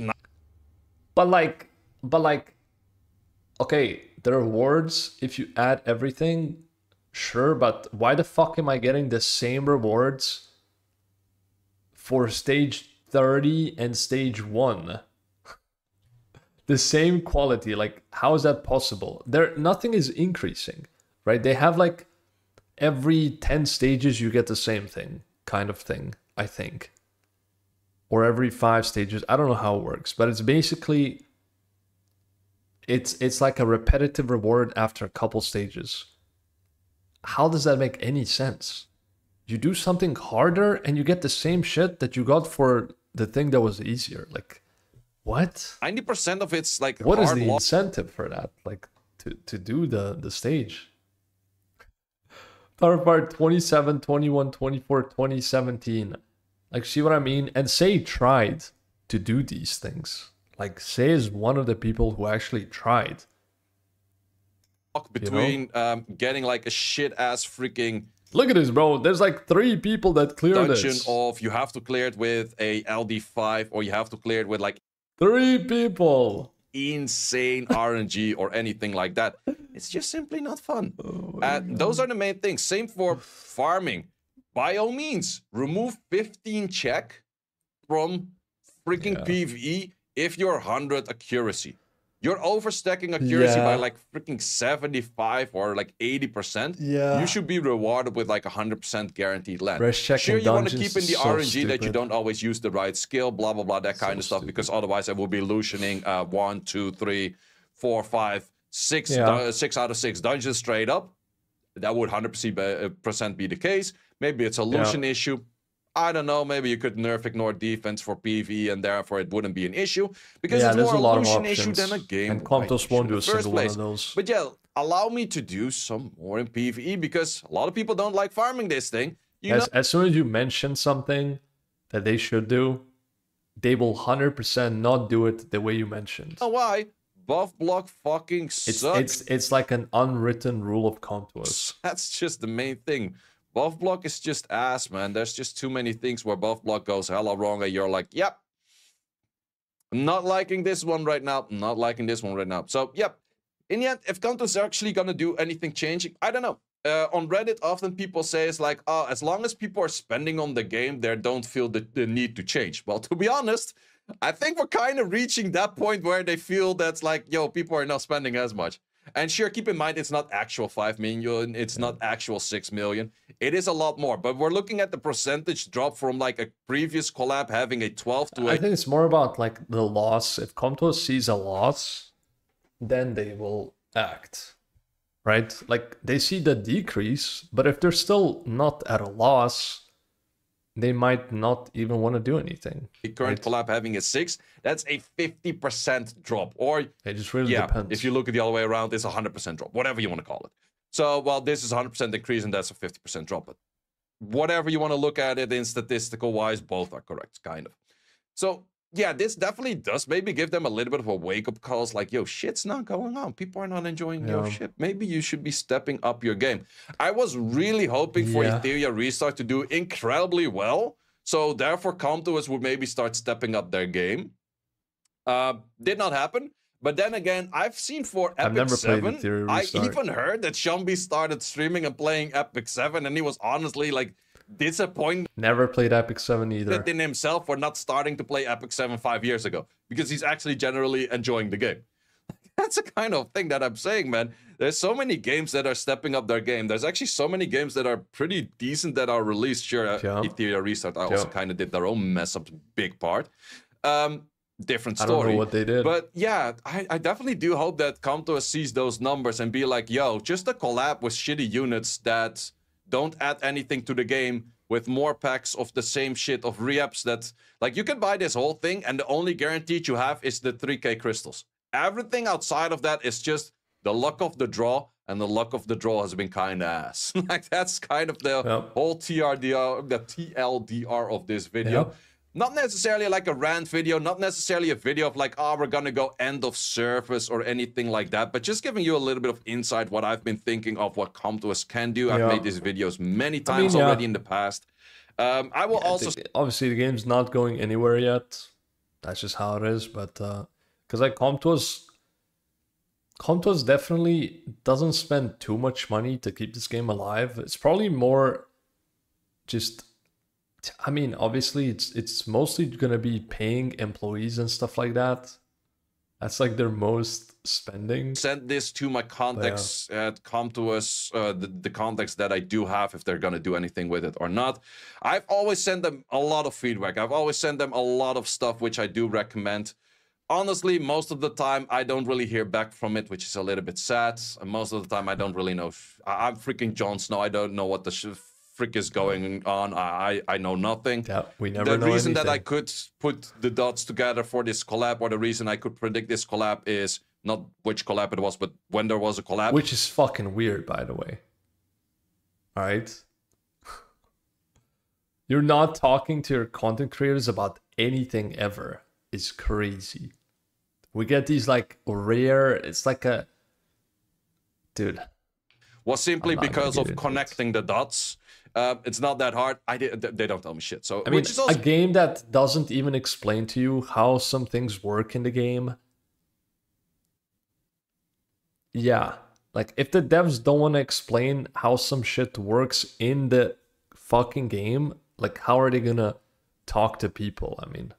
okay, the rewards, if you add everything, sure, but why the fuck am I getting the same rewards for stage 30 and stage 1? the same quality. Like, how is that possible? Nothing is increasing, right? They have like every 10 stages you get the same thing, kind of thing, I think. Or every 5 stages. I don't know how it works, but it's basically it's like a repetitive reward after a couple stages. How does that make any sense? You do something harder and you get the same shit that you got for the thing that was easier. Like, what?
90% of it's like
what is the incentive for that? Like to do the stage. Power Part 27, 21, 24, 2017. Like, see what I mean? And Sei tried to do these things. Like, Sei is one of the people who actually tried.
Between getting like a shit ass freaking
look at this, bro. There's like 3 people that clear
dungeon
this.
Of you have to clear it with a LD5 or you have to clear it with like
3 people.
Insane RNG or anything like that. It's just simply not fun. Those are the main things. Same for farming. By all means, remove 15 check from freaking PvE if you're 100 accuracy. You're overstacking accuracy by like freaking 75 or like 80%.
Yeah.
You should be rewarded with like 100% guaranteed land.
Sure,
you want to keep in the RNG that you don't always use the right skill, blah, blah, blah, that kind of stuff, because otherwise I will be loosening 1, 2, 3, 4, 5, 6, 6 out of 6 dungeons straight up. That would 100% be the case. Maybe it's a loosen issue. I don't know, maybe you could nerf ignore defense for PvE and therefore it wouldn't be an issue. Because it's more a loosen issue than a game.
And COM2US won't do a single one of those.
But yeah, allow me to do some more in PvE because a lot of people don't like farming this thing.
As soon as you mention something that they should do, they will 100% not do it the way you mentioned.
Oh, why? Buff block fucking sucks.
It's like an unwritten rule of COM2US.
That's just the main thing. Buff block is just ass, man. There's just too many things where buff block goes hella wrong and you're like, yep. I'm not liking this one right now. I'm not liking this one right now. So, yep. In the end, if COM2US is actually going to do anything changing, I don't know. On Reddit, often people say it's like, oh, as long as people are spending on the game, they don't feel the need to change. Well, to be honest, I think we're kind of reaching that point where they feel that's like, yo, people are not spending as much. And sure, keep in mind, it's not actual 5 million, it's not actual 6 million. It is a lot more, but we're looking at the percentage drop from like a previous collab having a 12 to 8.
I think it's more about like the loss. If COM2US sees a loss, then they will act, right? Like they see the decrease, but if they're still not at a loss, they might not even want to do anything.
The current collab having a 6, that's a 50% drop. Or
it just really depends.
If you look at the other way around, it's a 100% drop, whatever you want to call it. So, well, this is 100% increase and that's a 50% drop. But whatever you want to look at it in statistical wise, both are correct, kind of. So, yeah, this definitely does maybe give them a little bit of a wake-up call. It's like, yo, shit's not going on. People are not enjoying your shit. Maybe you should be stepping up your game. I was really hoping for Ethereum Restart to do incredibly well. So therefore, COM2US would maybe start stepping up their game. Did not happen. But then again, I've seen for Epic 7, I even heard that Shambi started streaming and playing Epic 7, and he was honestly like disappointed.
Never played Epic 7 either.
In himself for not starting to play Epic 7 5 years ago, because he's actually generally enjoying the game. That's the kind of thing that I'm saying, man. There's so many games that are stepping up their game. There's actually so many games that are pretty decent that are released. Sure, Ethereum Restart also kind of did their own mess up, big part. Different story.
I don't know what they did.
But yeah, I definitely do hope that COM2US sees those numbers and be like, yo, just a collab with shitty units that don't add anything to the game with more packs of the same shit of re-ups that, like, you can buy this whole thing and the only guarantee you have is the 3k crystals. Everything outside of that is just the luck of the draw, and the luck of the draw has been kind of ass. Like, that's kind of the whole TLDR of this video. Not necessarily like a rant video, not necessarily a video of like, oh, we're gonna go end of service or anything like that, but just giving you a little bit of insight what I've been thinking of what COM2US can do. I've made these videos many times already in the past. I will also...
Obviously, the game's not going anywhere yet. That's just how it is, but... Because like COM2US definitely doesn't spend too much money to keep this game alive. It's probably more just... I mean, obviously, it's mostly going to be paying employees and stuff like that. That's like their most spending.
Send this to my contacts at COM2US, the contacts that I do have, if they're gonna do anything with it or not. I've always sent them a lot of feedback. I've always sent them a lot of stuff which I do recommend. Honestly, most of the time I don't really hear back from it, which is a little bit sad. And most of the time I don't really know. I'm freaking Jon Snow. I don't know what the frick is going on. I know nothing.
Yeah, we never know
the reason
anything.
that I could put the dots together for this collab, or the reason I could predict this collab, is not which collab it was, but when there was a collab.
Which is fucking weird, by the way. All right? You're not talking to your content creators about anything ever. It's crazy. We get these like rare, it's like a... Dude.
Was simply because of connecting the dots. It's not that hard. They don't tell me shit. So,
I mean,
which is also
a game that doesn't even explain to you how some things work in the game. Yeah, like if the devs don't want to explain how some shit works in the fucking game, like how are they gonna talk to people? I mean,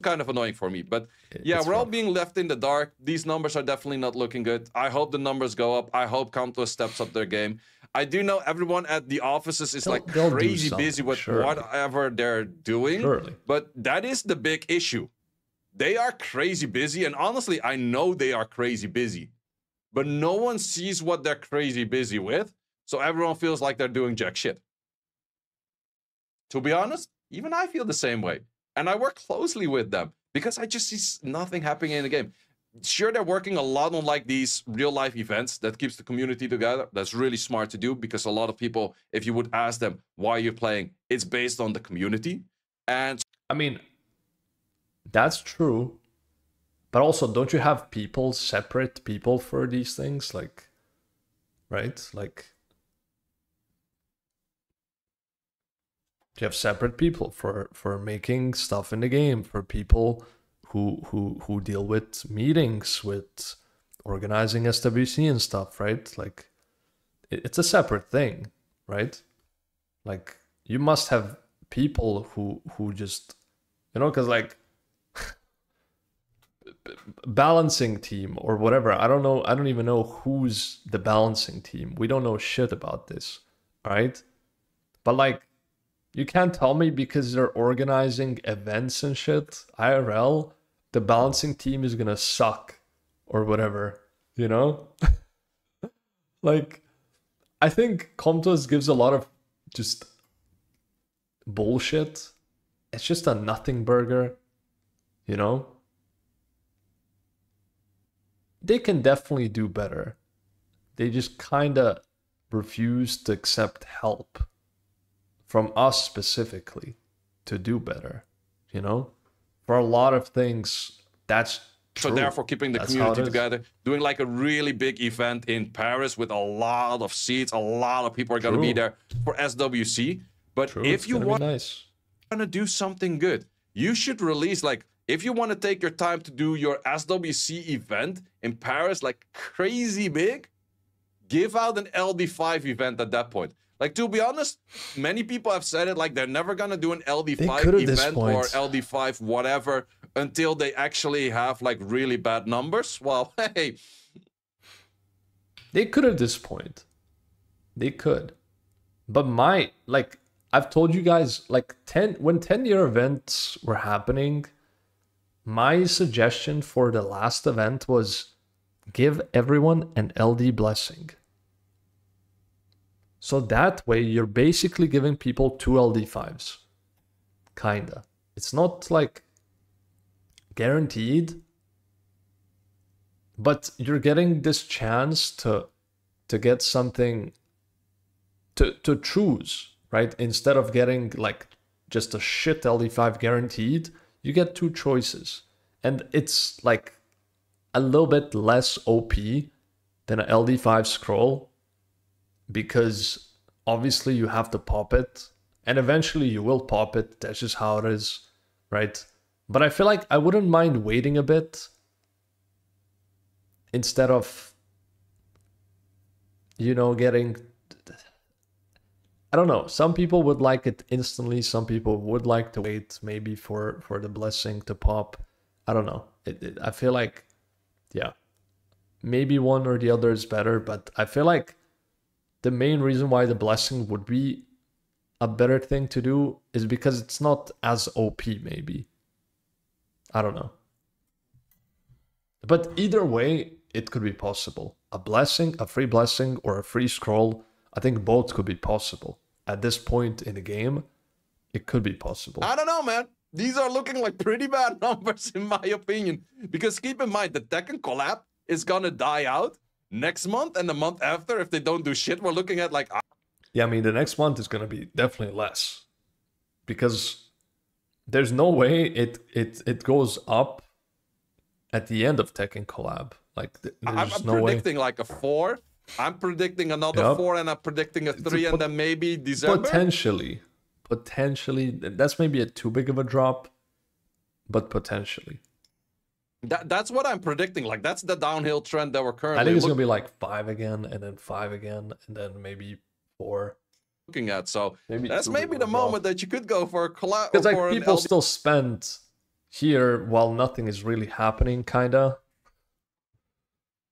kind of annoying for me, but yeah, we're all being left in the dark. These numbers are definitely not looking good. I hope the numbers go up. I hope COM2US steps up their game. I do know everyone at the offices is like crazy busy with whatever they're doing, but that is the big issue. They are crazy busy, and honestly, I know they are crazy busy, but no one sees what they're crazy busy with, so everyone feels like they're doing jack shit. To be honest, even I feel the same way. And I work closely with them because I just see nothing happening in the game. Sure, they're working a lot on like these real-life events that keeps the community together. That's really smart to do, because a lot of people, if you would ask them why you're playing, it's based on the community. And
I mean, that's true. But also, don't you have people, separate people for these things? Like, right? Like, you have separate people for making stuff in the game, for people who deal with meetings, with organizing SWC and stuff, right? Like, it's a separate thing, right? Like, you must have people who just, you know, because like balancing team or whatever, I don't know, I don't even know who's the balancing team. We don't know shit about this, right? But like, you can't tell me because they're organizing events and shit, IRL, the balancing team is gonna suck or whatever, you know? Like, I think COM2US gives a lot of just bullshit. It's just a nothing burger, you know? They can definitely do better. They just kind of refuse to accept help from us specifically to do better, you know? For a lot of things, that's true.
So therefore, keeping the community together, doing like a really big event in Paris with a lot of seats, a lot of people are going to be there for SWC. But if you want to do something good, you should release, like, if you want to take your time to do your SWC event in Paris, like crazy big, give out an LD5 event at that point. Like, to be honest, many people have said it, like, they're never going to do an LD5 event or LD5 whatever until they actually have, like, really bad numbers. Well, hey.
They could at this point. They could. But like, I've told you guys, like, when 10-year events were happening, my suggestion for the last event was give everyone an LD blessing. So that way, you're basically giving people 2 LD5s. Kinda. It's not like guaranteed, but you're getting this chance to get something to choose, right? Instead of getting like just a shit LD5 guaranteed, you get 2 choices. And it's like a little bit less OP than an LD5 scroll, because obviously you have to pop it, and eventually you will pop it. That's just how it is, right? But I feel like I wouldn't mind waiting a bit instead of, you know, getting... I don't know. Some people would like it instantly. Some people would like to wait maybe for the blessing to pop. I don't know. I feel like yeah, maybe one or the other is better, but I feel like the main reason why the blessing would be a better thing to do is because it's not as OP, maybe. I don't know. But either way, it could be possible. A blessing, a free blessing, or a free scroll, I think both could be possible. At this point in the game, it could be possible.
I don't know, man. These are looking like pretty bad numbers in my opinion. Because keep in mind, the Tekken collab is gonna die out next month and the month after. If they don't do shit, we're looking at like...
Yeah, I mean, the next month is gonna be definitely less. Because there's no way it goes up at the end of Tekken collab. Like,
I'm
no
predicting
way.
like a 4. I'm predicting another 4, and I'm predicting a 3, and then maybe December.
Potentially, that's maybe a too big of a drop, but potentially.
That's what I'm predicting. Like, that's the downhill trend that we're currently.
I think it's gonna be like 5 again, and then 5 again, and then maybe 4.
Looking at, so that's maybe the moment that you could go for a collab.
Because like people still spend here while nothing is really happening, kinda.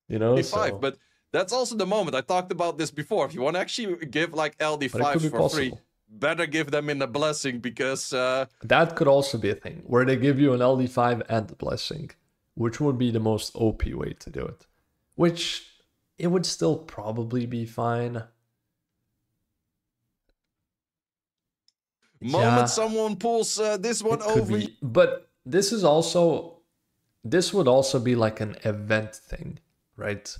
You know,
LD5, but that's also the moment. I talked about this before. If you want to actually give like LD5s for free, better give them in the blessing, because
that could also be a thing where they give you an LD5 and the blessing, which would be the most OP way to do it. Which it would still probably be fine.
Moment someone pulls this one over.
But this would also be like an event thing, right?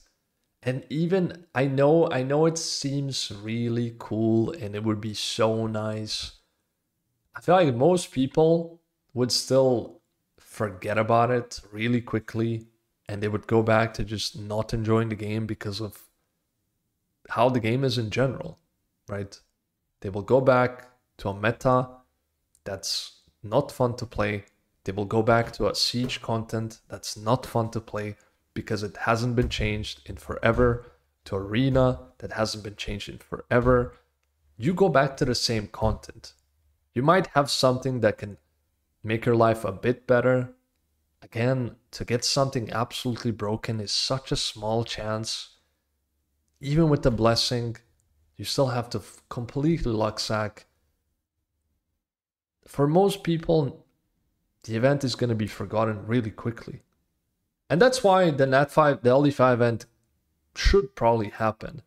And even I know it seems really cool and it would be so nice. I feel like most people would still forget about it really quickly, and they would go back to just not enjoying the game because of how the game is in general, right? They will go back to a meta that's not fun to play. They will go back to a siege content that's not fun to play because it hasn't been changed in forever, to arena that hasn't been changed in forever. You go back to the same content. You might have something that can make your life a bit better. Again, to get something absolutely broken is such a small chance. Even with the blessing, you still have to completely luck sack. For most people, the event is going to be forgotten really quickly. And that's why the LD5 event should probably happen.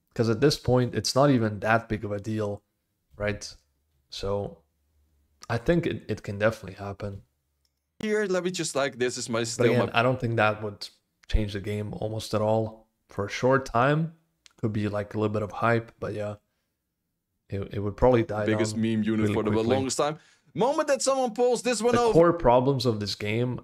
Because at this point, it's not even that big of a deal, right? So I think it can definitely happen.
Here, let me just like, this is my
still. But again, I don't think that would change the game almost at all. For a short time, could be like a little bit of hype, but yeah, it would probably die down.
Biggest meme unit really for the longest time. Moment that someone pulls this one
over.
The
core problems of this game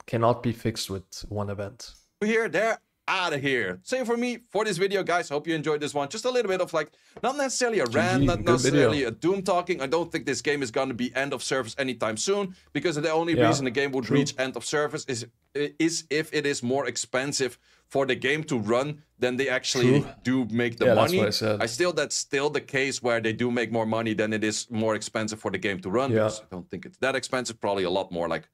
cannot be fixed with one event.
Here, they're out of here. Same for me for this video, guys. Hope you enjoyed this one. Just a little bit of like, not necessarily a rant, not necessarily a doom talking. I don't think this game is going to be end of service anytime soon, because the only reason the game would reach end of service is if it is more expensive for the game to run than they actually do make the money.
That's what I said.
That's still the case where they do make more money than it is more expensive for the game to run. Because I don't think it's that expensive. Probably a lot more like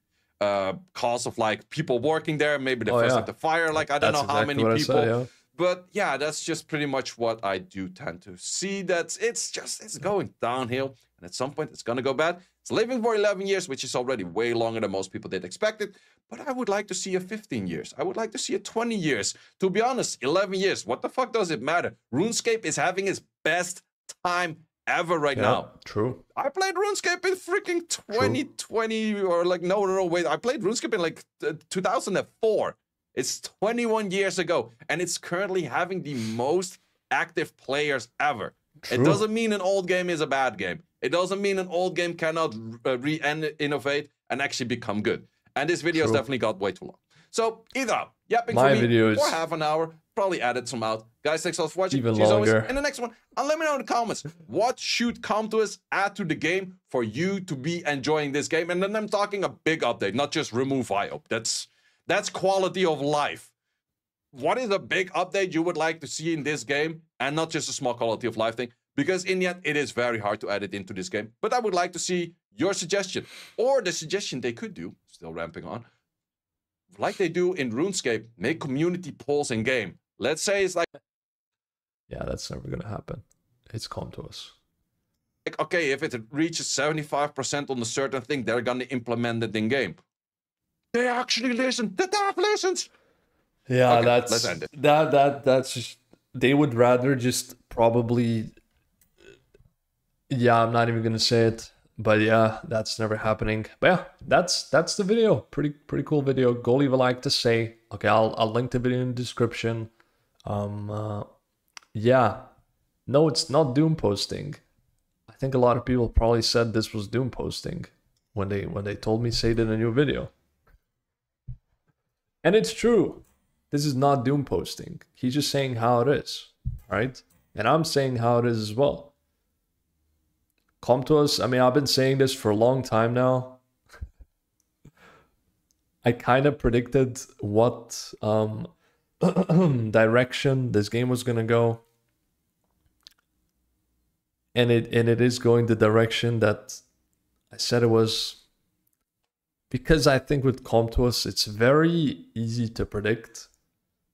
cost of like people working there, maybe the first like the fire, like I don't know how many people. Said, but yeah, that's just pretty much what I do tend to see. That it's going downhill, and at some point it's gonna go bad. It's living for 11 years, which is already way longer than most people did expect it. But I would like to see a 15 years. I would like to see a 20 years. To be honest, 11 years. What the fuck does it matter? RuneScape is having its best time ever right now.
True.
I played RuneScape in freaking 2020 or like no wait. I played RuneScape in like 2004. It's 21 years ago, and it's currently having the most active players ever. It doesn't mean an old game is a bad game. It doesn't mean an old game cannot re-innovate and actually become good. And this video has definitely got way too long. So either yapping for me for half an hour, probably added some out. Guys, thanks a lot for watching.
Even longer.
In the next one, and let me know in the comments, what should COM2US add to the game for you to be enjoying this game? And then I'm talking a big update, not just remove IO. That's quality of life. What is a big update you would like to see in this game, and not just a small quality of life thing? Because in the end, it is very hard to add it into this game. But I would like to see your suggestion, or the suggestion they could do, still ramping on, like they do in RuneScape, make community polls in game. Let's say it's like,
yeah, that's never gonna happen. It's COM2US.
Like, okay, if it reaches 75% on a certain thing, they're gonna implement it in game. They actually listen. The dev listens.
Yeah,
okay,
that's
let's end it.
That's just, they would rather just probably. Yeah, I'm not even gonna say it, but yeah, that's never happening. But yeah, that's the video. Pretty cool video. Go leave a like to say. Okay, I'll link the video in the description. Yeah, no, it's not doom posting. I think a lot of people probably said this was doom posting when they told me say it in a new video. And it's true. This is not doom posting. He's just saying how it is, right? And I'm saying how it is as well. COM2US, I mean, I've been saying this for a long time now. I kind of predicted what direction this game was going to go. And it is going the direction that I said it was. Because I think with COM2US, it's very easy to predict.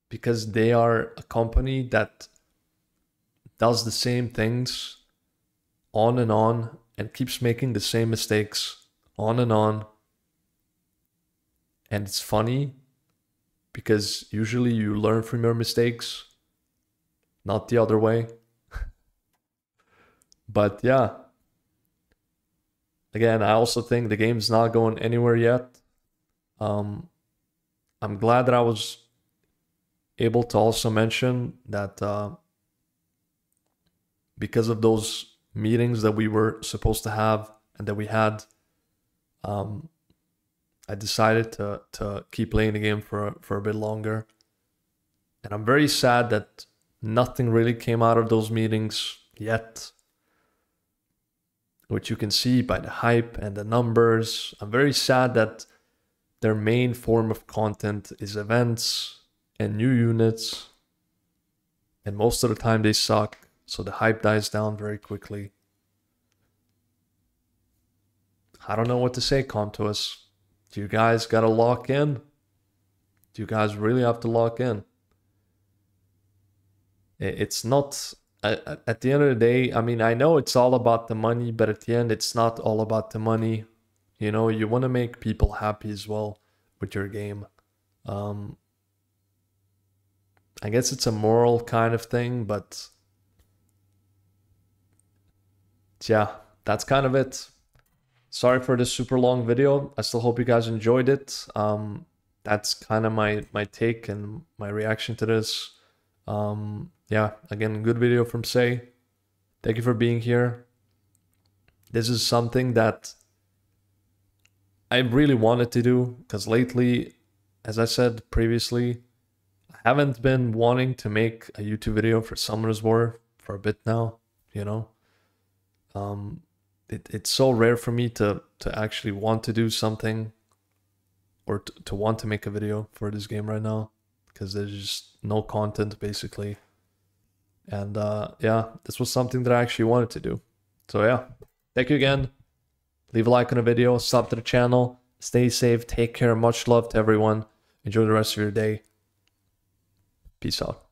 Because they are a company that does the same things on and keeps making the same mistakes on. And it's funny because usually you learn from your mistakes, not the other way. But yeah, again, I also think the game's not going anywhere yet. I'm glad that I was able to also mention that because of those meetings that we were supposed to have and that we had, I decided to keep playing the game for a bit longer. And I'm very sad that nothing really came out of those meetings yet, which you can see by the hype and the numbers. I'm very sad that their main form of content is events and new units, and most of the time they suck, so the hype dies down very quickly. I don't know what to say, COM2US. Do you guys gotta lock in? Do you guys really have to lock in? It's not, at the end of the day, I mean, I know it's all about the money, but at the end, it's not all about the money. You know, you want to make people happy as well with your game. I guess it's a moral kind of thing, but yeah, that's kind of it. Sorry for this super long video. I still hope you guys enjoyed it. That's kind of my take and my reaction to this. Yeah, again, good video from SEI. Thank you for being here. This is something that I really wanted to do because lately, as I said previously, I haven't been wanting to make a YouTube video for Summoner's War for a bit now, you know. It's so rare for me to actually want to do something or to want to make a video for this game right now because there's just no content basically. And yeah, this was something that I actually wanted to do. So yeah, thank you again. Leave a like on the video, sub to the channel, stay safe, take care, much love to everyone. Enjoy the rest of your day. Peace out.